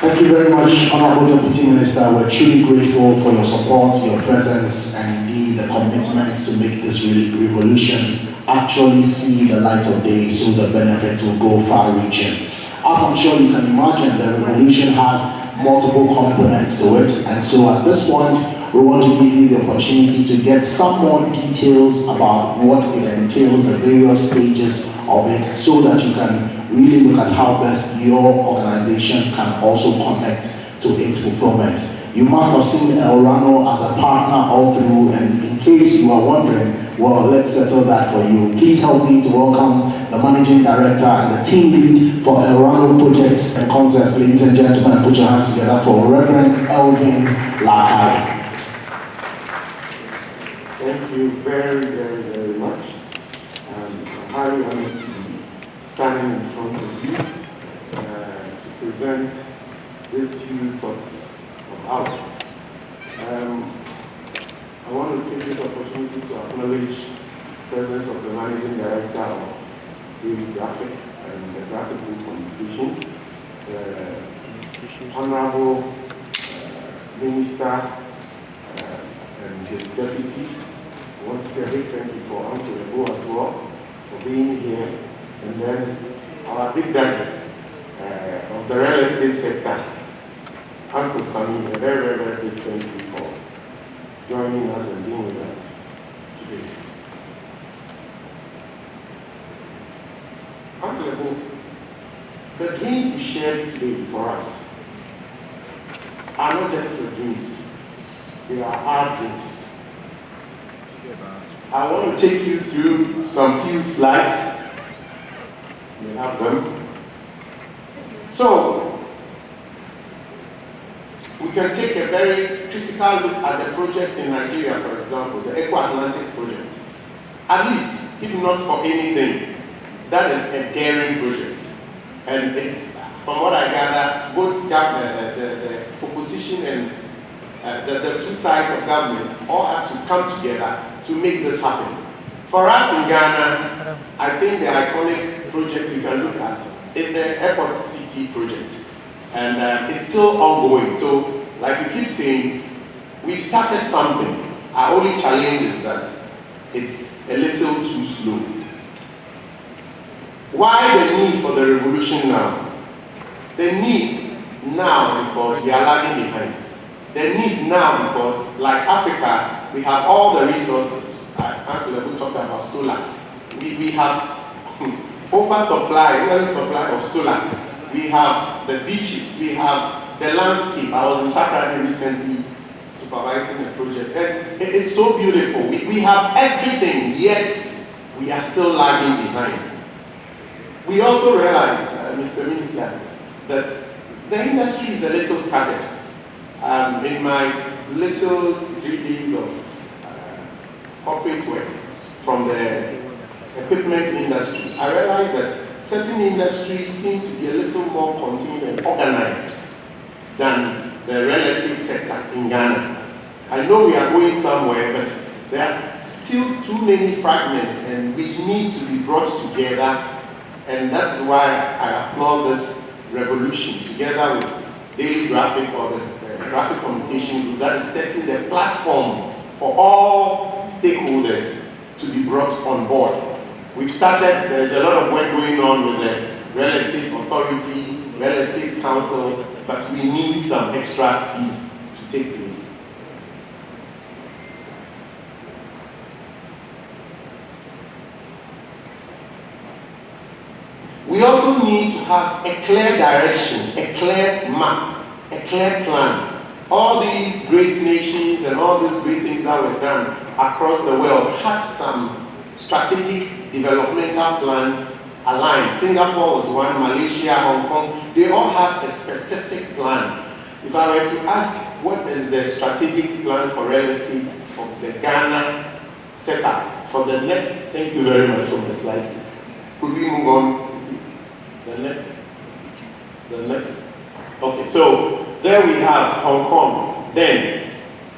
Thank you very much, Honorable Deputy Minister. We're truly grateful for your support, your presence, and indeed the commitment to make this revolution actually see the light of day so the benefits will go far-reaching. As I'm sure you can imagine, the revolution has multiple components to it, and so at this point, we want to give you the opportunity to get some more details about what it entails, the various stages of it, so that you can really look at how best your organization can also connect to its fulfillment. You must have seen El Rano as a partner all through, and in case you are wondering, well, let's settle that for you. Please help me to welcome the Managing Director and the Team Lead for El Rano Projects and Concepts. Ladies and gentlemen, put your hands together for Reverend Elvin Lakai. Thank you very, very, very much. I'm highly honored to be standing in front of you to present these few thoughts of ours. I want to take this opportunity to acknowledge the presence of the Managing Director of the Graphic and the Graphic Group Communication, the Honorable Minister and his Deputy. I want to say a big thank you for Uncle Ebo as well for being here, and then our big daddy of the real estate sector, Uncle Sammy. A very, very, very big thank you for joining us and being with us today. Uncle Ebo, the dreams we shared today for us are not just your dreams. They are our dreams. I want to take you through some few slides. We have them. So, we can take a very critical look at the project in Nigeria, for example, the Eco-Atlantic project. At least, if not for anything, that is a daring project. And it's, from what I gather, both the opposition and the two sides of government all have to come together to make this happen. For us in Ghana, I think the iconic project we can look at is the Airport City project. And it's still ongoing. So, like we keep saying, we've started something. Our only challenge is that it's a little too slow. Why the need for the revolution now? The need now because we are lagging behind. The need now because, like Africa, we have all the resources. Uncle Abu talked about solar. We have oversupply of solar. We have the beaches, we have the landscape. I was in Takrady recently supervising a project, and it's so beautiful. We have everything, yet we are still lagging behind. We also realize, Mr. Minister, that the industry is a little scattered. In my little 3 days of corporate work from the equipment industry, I realized that certain industries seem to be a little more contained and organized than the real estate sector in Ghana. I know we are going somewhere, but there are still too many fragments and we need to be brought together, and that's why I applaud this revolution together with Daily Graphic or the Graphic Communication Group that is setting the platform for all stakeholders to be brought on board. We've started, there's a lot of work going on with the Real Estate Authority, Real Estate Council, but we need some extra speed to take place. We also need to have a clear direction, a clear map, a clear plan. All these great nations and all these great things that were done across the world had some strategic developmental plans aligned. Singapore was one, Malaysia, Hong Kong, they all had a specific plan. If I were to ask what is the strategic plan for real estate for the Ghana setup for the next, thank you very much for the slide. Could we move on? The next. Okay, so there we have Hong Kong. Then,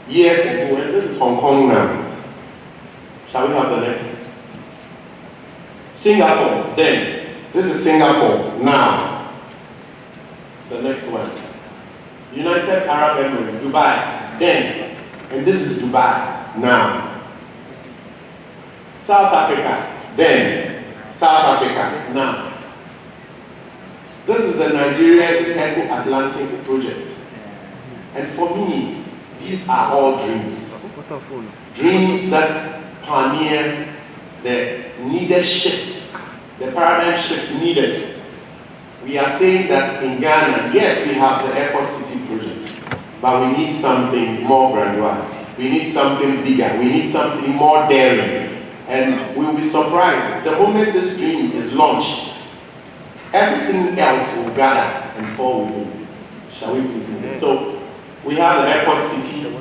years ago, and this is Hong Kong now. Shall we have the next? Singapore. Then, this is Singapore now. The next one. United Arab Emirates, Dubai. Then, and this is Dubai now. South Africa. Then, South Africa now. This is the Nigerian Eco-Atlantic project. And for me, these are all dreams. Dreams that pioneer the needed shift, the paradigm shift needed. We are saying that in Ghana, yes, we have the Airport City project, but we need something more granular. We need something bigger. We need something more daring. And we'll be surprised. The moment this dream is launched, everything else will gather and fall within. Shall we please move on? So, we have the Airport City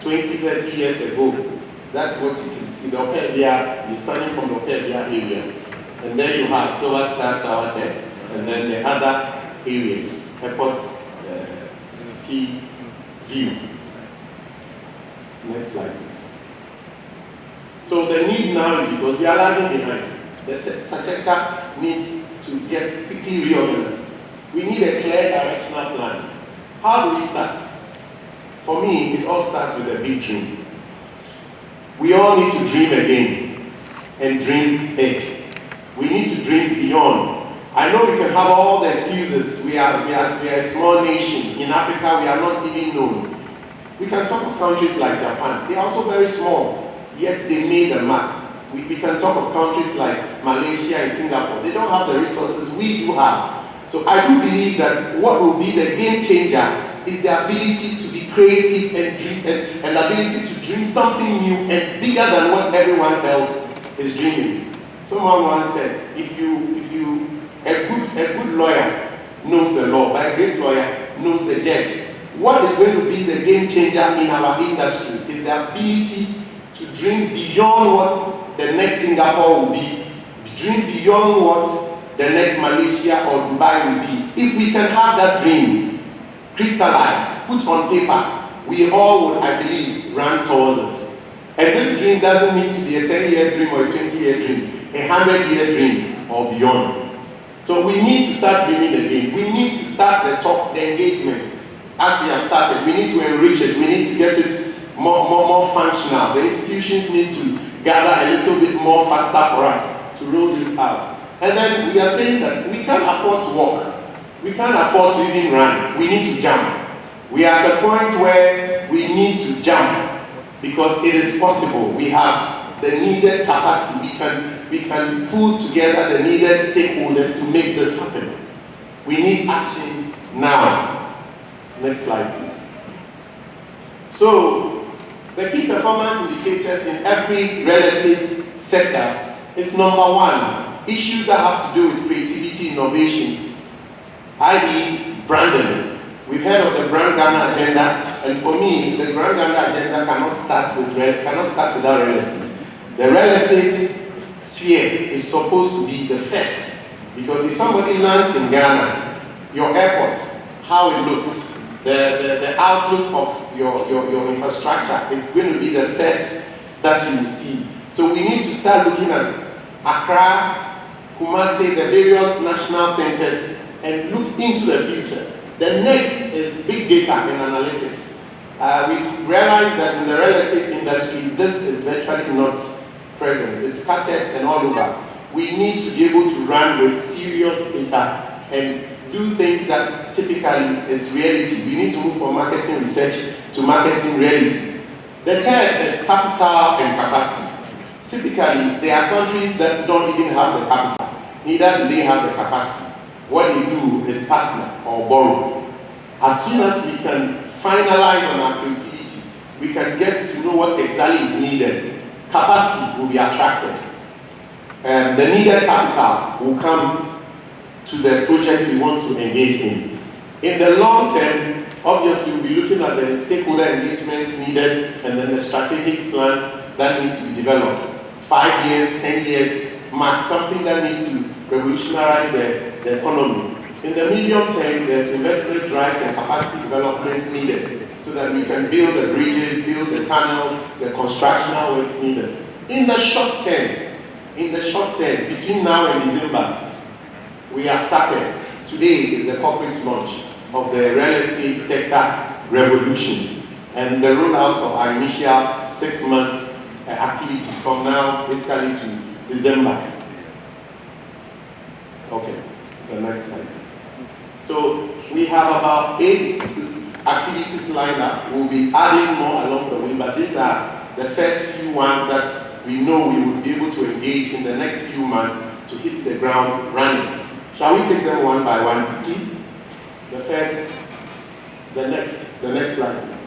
20, 30 years ago. That's what you can see. The Opebia, you're starting from the Opebia area. And then you have Silver Star Tower there. And then the other areas, Airport City view. Next slide, please. So the need now is because we are lagging behind. The sector needs to get quickly reorganized. We need a clear directional plan. How do we start? For me, it all starts with a big dream. We all need to dream again and dream big. We need to dream beyond. I know we can have all the excuses. We are a small nation. In Africa, we are not even known. We can talk of countries like Japan. They are also very small, yet they made a mark. We can talk of countries like Malaysia and Singapore. They don't have the resources we do have. So I do believe that what will be the game changer is the ability to be creative and dream, and the ability to dream something new and bigger than what everyone else is dreaming. Someone once said, a good lawyer knows the law, but a great lawyer knows the judge. What is going to be the game changer in our industry is the ability to dream beyond what the next Singapore will be, dream beyond what the next Malaysia or Dubai will be. If we can have that dream crystallized, put on paper, we all would, I believe, run towards it. And this dream doesn't need to be a 10-year dream or a 20-year dream, a 100-year dream or beyond. So we need to start dreaming again. We need to start the talk, the engagement. As we have started, we need to enrich it. We need to get it more functional. The institutions need to gather a little bit more faster for us to roll this out. And then we are saying that we can't afford to walk. We can't afford to even run. We need to jump. We are at a point where we need to jump because it is possible. We have the needed capacity. We can pull together the needed stakeholders to make this happen. We need action now. Next slide, please. So, the key performance indicators in every real estate sector is number one, issues that have to do with creativity, innovation, i.e. branding. We've heard of the Brand Ghana agenda, and for me, the Brand Ghana agenda cannot start without real estate. The real estate sphere is supposed to be the first, because if somebody lands in Ghana, your airports, how it looks, the outlook of your infrastructure is going to be the first that you will see. So we need to start looking at Accra, Kumasi, the various national centers, and look into the future. The next is big data and analytics. We've realized that in the real estate industry, this is virtually not present. It's scattered and all over. We need to be able to run with serious data and do things that typically is reality. We need to move from marketing research to marketing reality. The third is capital and capacity. Typically, there are countries that don't even have the capital. Neither do they have the capacity. What they do is partner or borrow. As soon as we can finalize on our creativity, we can get to know what exactly is needed. Capacity will be attracted. And the needed capital will come to the project we want to engage in. In the long term, obviously we'll be looking at the stakeholder engagement needed and then the strategic plans that needs to be developed. 5 years, 10 years, max, something that needs to revolutionize the economy. In the medium term, the investment drives and capacity development needed so that we can build the bridges, build the tunnels, the constructional works needed. In the short term, between now and December, we have started. Today is the corporate launch of the real estate sector revolution and the rollout of our initial 6 months activities from now basically to December. Okay, the next slide. So we have about 8 activities lined up. We'll be adding more along the way, but these are the first few ones that we know we will be able to engage in the next few months to hit the ground running. Shall we take them one by one quickly? The first, the next slide, please.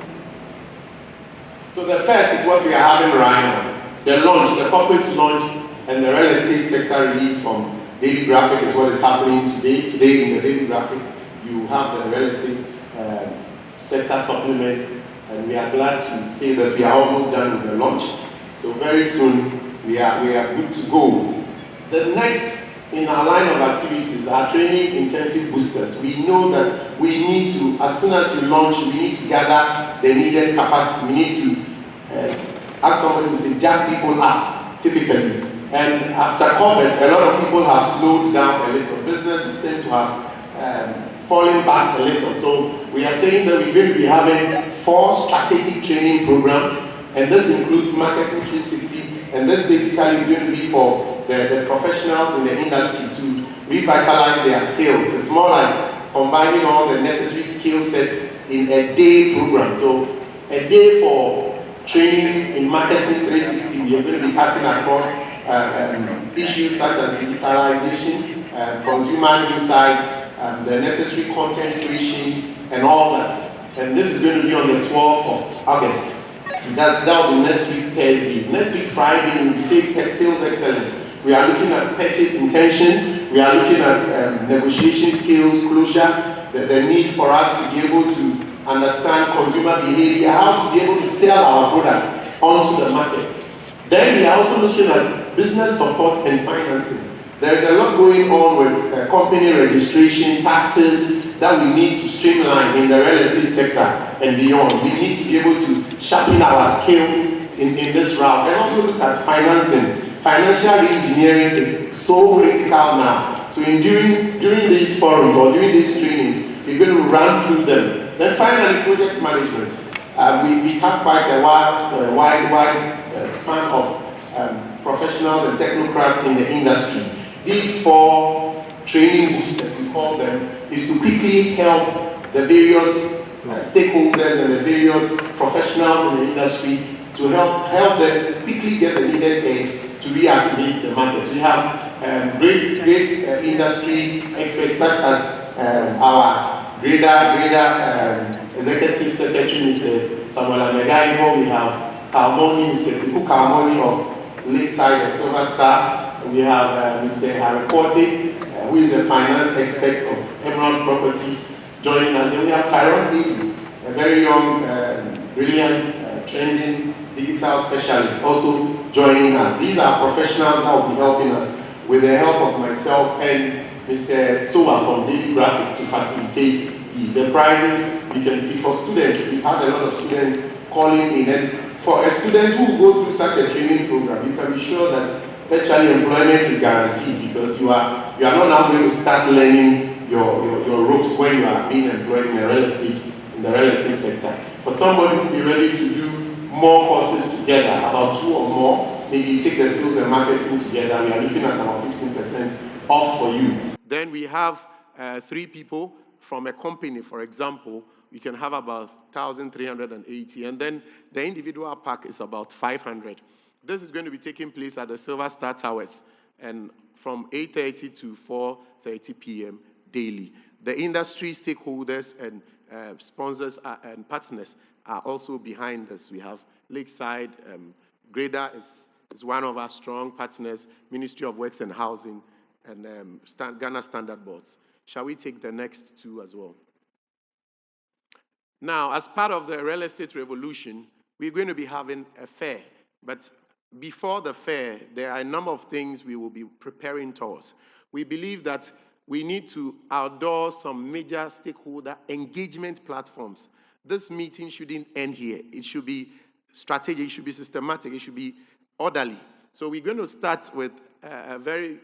So the first is what we are having right now. The launch, the corporate launch, and the real estate sector release from Daily Graphic is what is happening today. Today in the Daily Graphic, you have the real estate sector supplement, and we are glad to say that we are almost done with the launch. So very soon, we are good to go. The next in our line of activities are training intensive boosters. We know that we need to, as soon as we launch, we need to gather the needed capacity. We need to, as somebody would say, jack people up, typically. And after COVID, a lot of people have slowed down a little. Businesses seem to have fallen back a little. So we are saying that we're going to be having 4 strategic training programs, and this includes Marketing 360, and this basically is going to be for the professionals in the industry to revitalize their skills. It's more like combining all the necessary skill sets in a day program. So a day for training in Marketing 360, we are going to be cutting across issues such as digitalization, consumer insights, the necessary content creation, and all that. And this is going to be on the 12th of August. That will be next week, Thursday. Next week, Friday, will be sales excellence. We are looking at purchase intention. We are looking at negotiation skills, closure, the need for us to be able to understand consumer behavior, how to be able to sell our products onto the market. Then we are also looking at business support and financing. There is a lot going on with company registration, taxes that we need to streamline in the real estate sector and beyond. We need to be able to sharpen our skills in this route, and also look at financing. Financial engineering is so critical now. So during these forums or during these trainings, we're going to run through them. Then finally, project management. We have quite a wide span of professionals and technocrats in the industry. These 4 training boosters, we call them, is to quickly help the various stakeholders and the various professionals in the industry to help them quickly get the needed edge to reactivate the market. We have great industry experts such as our GREDA Executive Secretary, Mr. Samuel Amegaibo. We have Kalmoni, Mr. Piku Kalmoni of Lakeside and Silver Star. We have Mr. Harry Porte, who is a finance expert of Emerald Properties, joining us. And we have Tyrone Bailey, a very young, brilliant, trending digital specialist, also joining us. These are professionals that will be helping us with the help of myself and Mr. Soa from Daily Graphic to facilitate these. The prizes you can see for students. We've had a lot of students calling in, and for a student who will go through such a training program, you can be sure that virtually employment is guaranteed, because you are not now going to start learning your ropes when you are being employed in the real estate sector. For somebody to be ready to do more courses together, about 2 or more, maybe you take the sales and marketing together, we are looking at about 15% off for you. Then we have 3 people from a company, for example, we can have about 1,380, and then the individual pack is about 500. This is going to be taking place at the Silver Star Towers, and from 8:30 to 4:30 p.m. daily. The industry stakeholders and sponsors and partners are also behind this. We have Lakeside, GREDA is one of our strong partners, Ministry of Works and Housing, and Ghana Standard Boards. Shall we take the next 2 as well? Now, as part of the real estate revolution, we're going to be having a fair, but before the fair, there are a number of things we will be preparing towards. We believe that we need to outdoor some major stakeholder engagement platforms. This meeting shouldn't end here. It should be strategic, it should be systematic, it should be orderly. So we're going to start with a very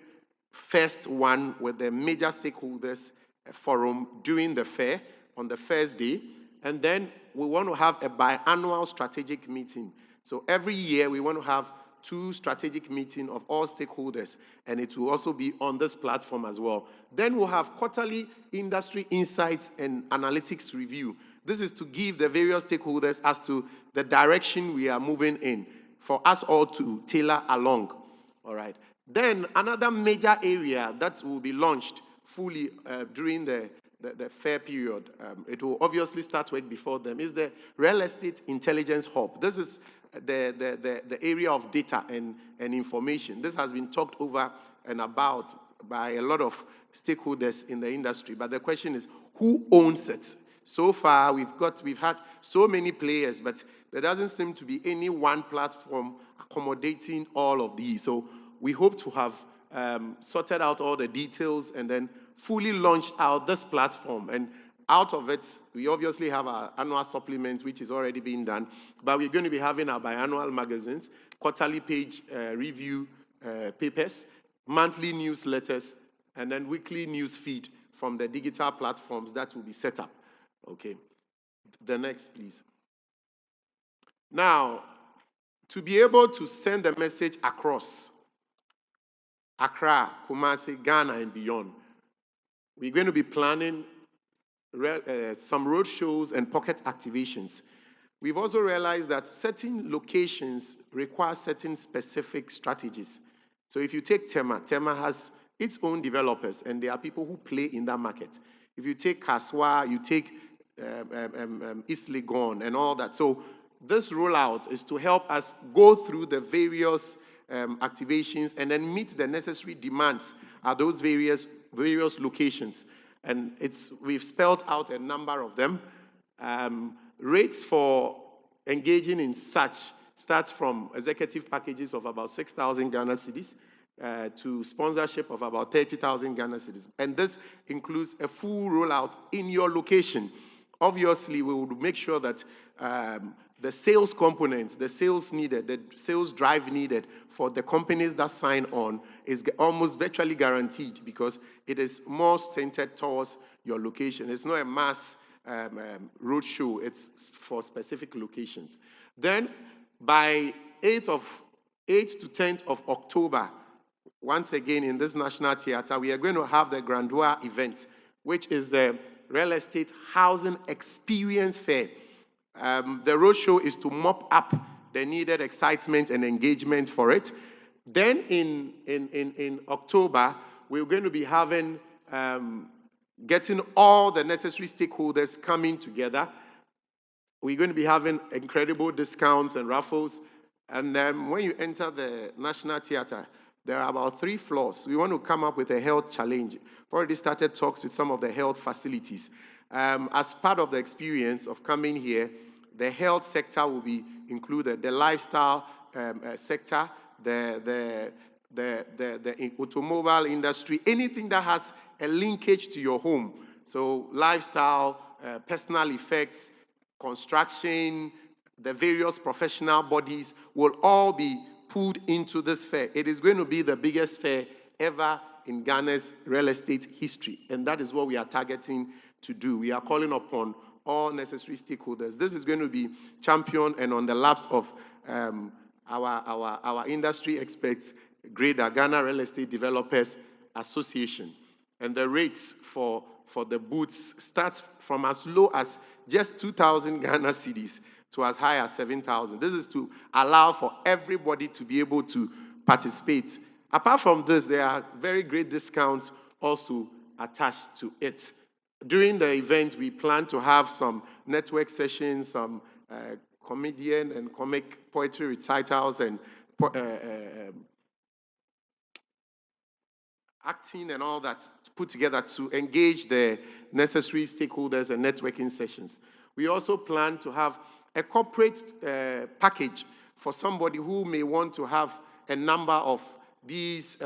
first one with the major stakeholders forum during the fair on the first day. And then we want to have a biannual strategic meeting. So every year we want to have 2 strategic meetings of all stakeholders, and it will also be on this platform as well. Then we'll have quarterly industry insights and analytics review. This is to give the various stakeholders as to the direction we are moving in for us all to tailor along. All right. Then another major area that will be launched fully during the fair period, it will obviously start work before them, is the Real Estate Intelligence Hub. This is the area of data and information. This has been talked over and about by a lot of stakeholders in the industry, but the question is, who owns it? So far, we've had so many players, but there doesn't seem to be any one platform accommodating all of these. So we hope to have sorted out all the details and then fully launched out this platform. And out of it, we obviously have our annual supplement, which is already being done, but we're going to be having our biannual magazines, quarterly page review papers, monthly newsletters, and then weekly news feed from the digital platforms that will be set up. Okay. The next, please. Now, to be able to send the message across Accra, Kumasi, Ghana, and beyond, we're going to be planning some road shows and pocket activations. We've also realized that certain locations require certain specific strategies. So if you take Tema has its own developers, and there are people who play in that market. If you take Kaswa, you take Eastleigh gone and all that. So this rollout is to help us go through the various activations and then meet the necessary demands at those various locations. And we've spelled out a number of them. Rates for engaging in such starts from executive packages of about 6,000 Ghana cedis to sponsorship of about 30,000 Ghana cedis. And this includes a full rollout in your location. Obviously, we will make sure that the sales components, the sales needed, the sales drive needed for the companies that sign on is almost virtually guaranteed because it is more centered towards your location. It's not a mass roadshow, it's for specific locations. Then, by 8th to 10th of October, once again in this National Theatre, we are going to have the grandeur event, which is the Real Estate Housing Experience Fair. The roadshow is to mop up the needed excitement and engagement for it. Then in October, we're going to be having, getting all the necessary stakeholders coming together. We're going to be having incredible discounts and raffles. And then when you enter the National Theatre, there are about 3 floors. We want to come up with a health challenge. We've already started talks with some of the health facilities. As part of the experience of coming here, the health sector will be included, the lifestyle sector, the automobile industry, anything that has a linkage to your home. So lifestyle, personal effects, construction, the various professional bodies will all be pulled into this fair. It is going to be the biggest fair ever in Ghana's real estate history, and that is what we are targeting to do. We are calling upon all necessary stakeholders. This is going to be championed and on the laps of our industry experts, GREDA, Ghana Real Estate Developers Association. And the rates for the booths starts from as low as just 2,000 Ghana cedis to as high as 7,000. This is to allow for everybody to be able to participate. Apart from this, there are very great discounts also attached to it. During the event, we plan to have some network sessions, some comedian and comic poetry recitals, and acting and all that put together to engage the necessary stakeholders and networking sessions. We also plan to have a corporate package for somebody who may want to have a number of these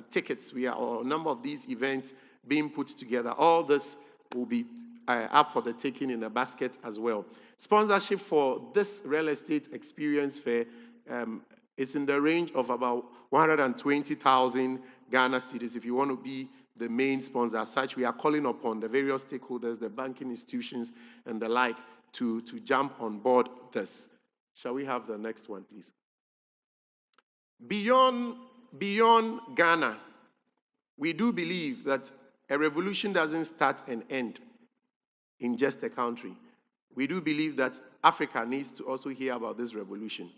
tickets, or a number of these events being put together. All this will be up for the taking in a basket as well. Sponsorship for this real estate experience fair is in the range of about 120,000 Ghana cedis if you want to be the main sponsor. As such, we are calling upon the various stakeholders, the banking institutions, and the like to jump on board this. Shall we have the next one, please? Beyond Ghana, we do believe that a revolution doesn't start and end in just a country. We do believe that Africa needs to also hear about this revolution.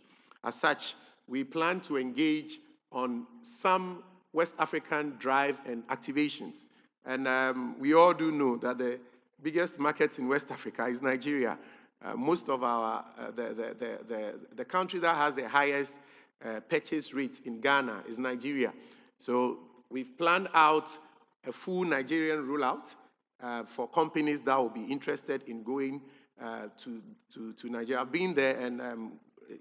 As such, we plan to engage on some West African drive and activations. And we all do know that the biggest market in West Africa is Nigeria. Most of the country that has the highest purchase rate in Ghana is Nigeria. So we've planned out a full Nigerian rollout for companies that will be interested in going to Nigeria. I've been there, and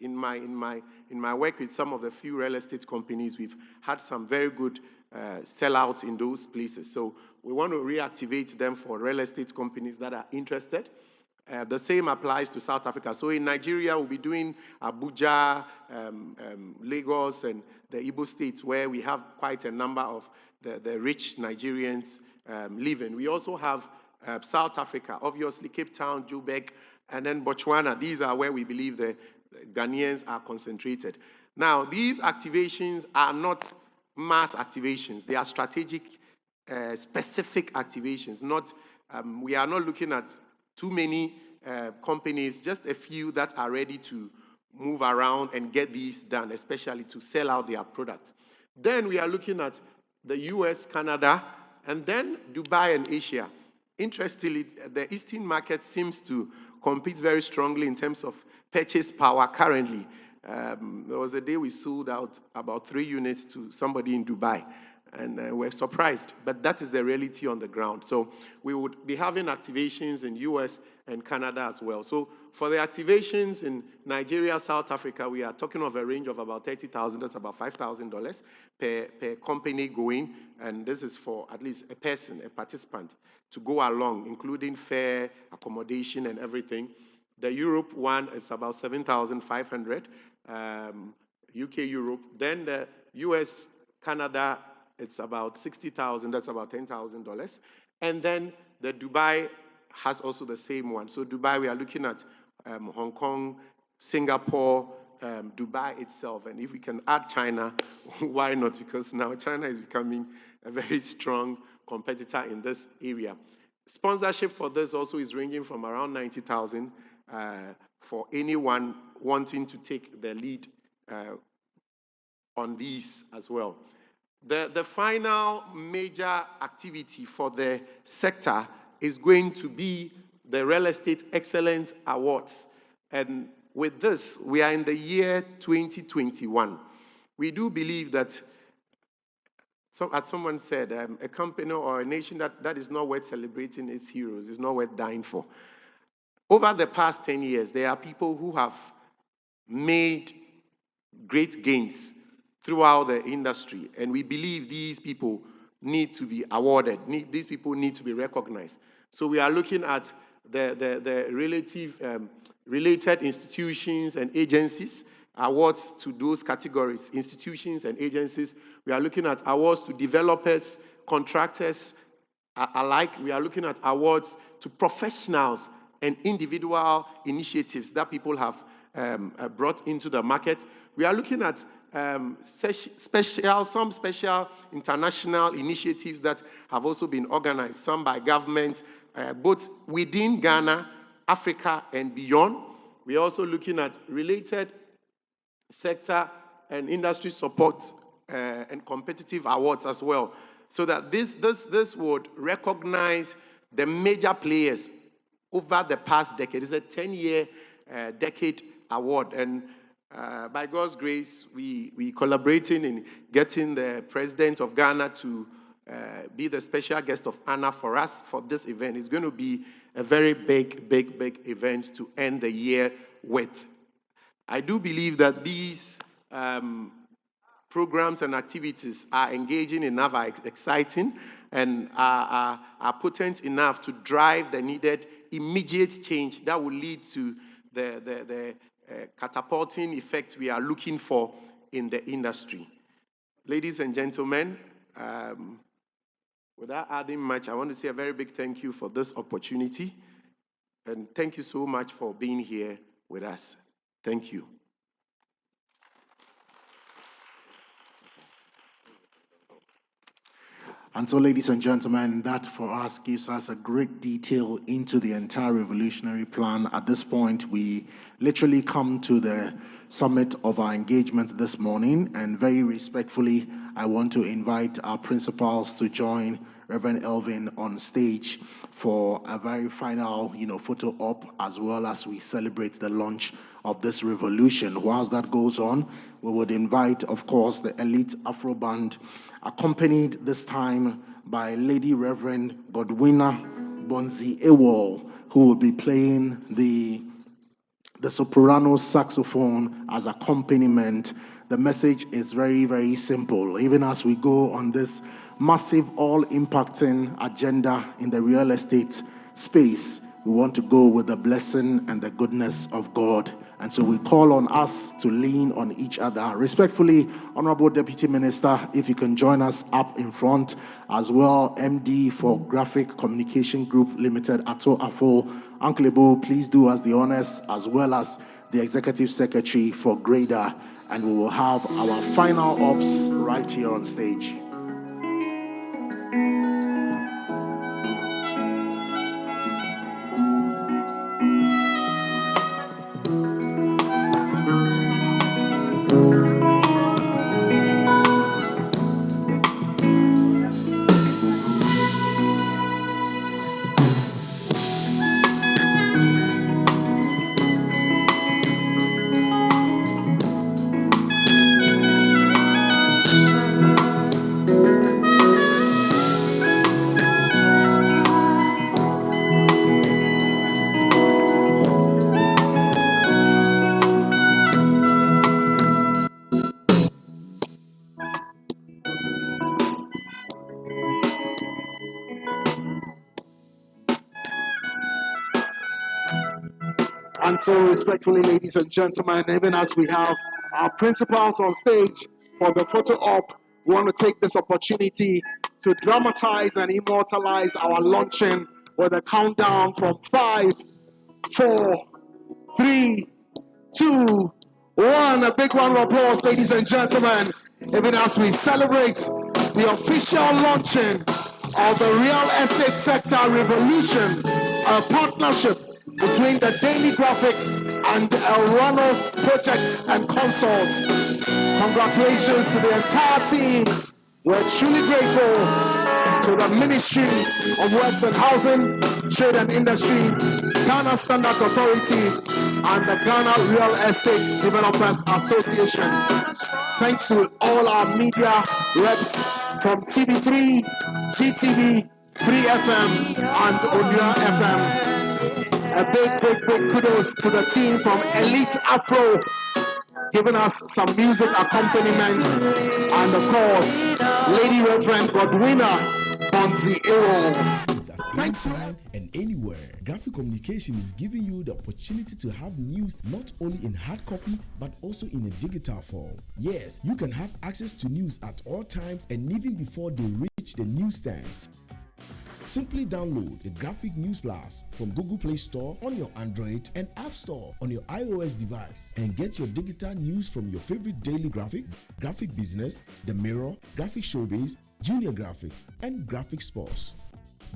in my work with some of the few real estate companies, we've had some very good sellouts in those places. So we want to reactivate them for real estate companies that are interested. The same applies to South Africa. So in Nigeria, we'll be doing Abuja, Lagos, and the Igbo states, where we have quite a number of the rich Nigerians living. We also have South Africa, obviously Cape Town, Joburg, and then Botswana. These are where we believe the Ghanaians are concentrated. Now, these activations are not mass activations. They are strategic, specific activations. We are not looking at too many companies, just a few that are ready to move around and get these done, especially to sell out their products. Then we are looking at the US, Canada, and then Dubai and Asia. interestingly, the Eastern market seems to compete very strongly in terms of purchase power currently. There was a day we sold out about 3 units to somebody in Dubai, and we're surprised, but that is the reality on the ground. So we would be having activations in US and Canada as well. So for the activations in Nigeria, South Africa, we are talking of a range of about $30,000, that's about $5,000 per company going, and this is for at least a person, a participant, to go along, including fare, accommodation, and everything. The Europe one is about 7,500, UK, Europe. Then the US, Canada, it's about 60,000, that's about $10,000. And then the Dubai has also the same one. So Dubai, we are looking at Hong Kong, Singapore, Dubai itself. And if we can add China, why not? Because now China is becoming a very strong competitor in this area. Sponsorship for this also is ranging from around 90,000 for anyone wanting to take the lead on these as well. The final major activity for the sector is going to be the Real Estate Excellence Awards. And with this, we are in the year 2021. We do believe that, as someone said, a company or a nation that is not worth celebrating its heroes is not worth dying for. Over the past 10 years, there are people who have made great gains throughout the industry, and we believe these people need to be awarded. These people need to be recognized. So we are looking at the related institutions and agencies, awards to those categories, institutions and agencies. We are looking at awards to developers, contractors alike. We are looking at awards to professionals and individual initiatives that people have brought into the market. We are looking at some special international initiatives that have also been organized, some by government, both within Ghana, Africa, and beyond. We are also looking at related sector and industry support and competitive awards as well, so that this would recognize the major players over the past decade. It's a 10-year decade award, and by God's grace, we collaborating in getting the president of Ghana to be the special guest of honor for us for this event. It's going to be a very big event to end the year with. I do believe that these programs and activities are engaging enough, are exciting, and are potent enough to drive the needed immediate change that will lead to the catapulting effect we are looking for in the industry. Ladies and gentlemen, without adding much, I want to say a very big thank you for this opportunity, and thank you so much for being here with us. Thank you. And so, ladies and gentlemen, that for us gives us a great detail into the entire revolutionary plan. At this point, we literally come to the summit of our engagement this morning, and very respectfully, I want to invite our principals to join Reverend Elvin on stage for a very final, photo op, as well as we celebrate the launch of this revolution. Whilst that goes on, we would invite, of course, the elite Afro band, accompanied this time by Lady Reverend Godwina Bonzi Ewol, who will be playing the soprano saxophone as accompaniment. The message is very, very simple. Even as we go on this massive, all-impacting agenda in the real estate space, we want to go with the blessing and the goodness of God. And so we call on us to lean on each other. Respectfully, Honorable Deputy Minister, if you can join us up in front, as well, MD for Graphic Communication Group Limited, Ato Afful. Uncle Ebo, please do us the honors, as well as the Executive Secretary for GREDA, and we will have our final ops right here on stage. And so respectfully, ladies and gentlemen, even as we have our principals on stage for the photo op, we want to take this opportunity to dramatize and immortalize our launching with a countdown from 5, 4, 3, 2, 1. A big round of applause, ladies and gentlemen, even as we celebrate the official launching of the real estate sector revolution, a partnership between the Daily Graphic and Elrano Projects and Consults. Congratulations to the entire team. We're truly grateful to the Ministry of Works and Housing, Trade and Industry, Ghana Standards Authority, and the Ghana Real Estate Developers Association. Thanks to all our media reps from TV3, GTV, 3FM, and Onua FM. A big kudos to the team from Elite Afro, giving us some music accompaniment, and of course, Lady Reverend Godwina Bonzi Ero. Thanks. Anytime and anywhere, Graphic Communication is giving you the opportunity to have news not only in hard copy but also in a digital form. Yes, you can have access to news at all times and even before they reach the newsstands. Simply download the Graphic News Plus from Google Play Store on your Android and App Store on your iOS device and get your digital news from your favorite Daily Graphic, Graphic Business, The Mirror, Graphic Showbiz, Junior Graphic, and Graphic Sports.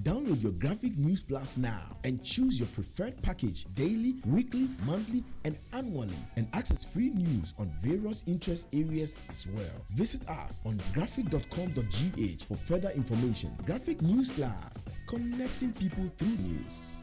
Download your Graphic News Plus now and choose your preferred package daily, weekly, monthly, and annually, and access free news on various interest areas as well. Visit us on graphic.com.gh for further information. Graphic News Plus, connecting people through news.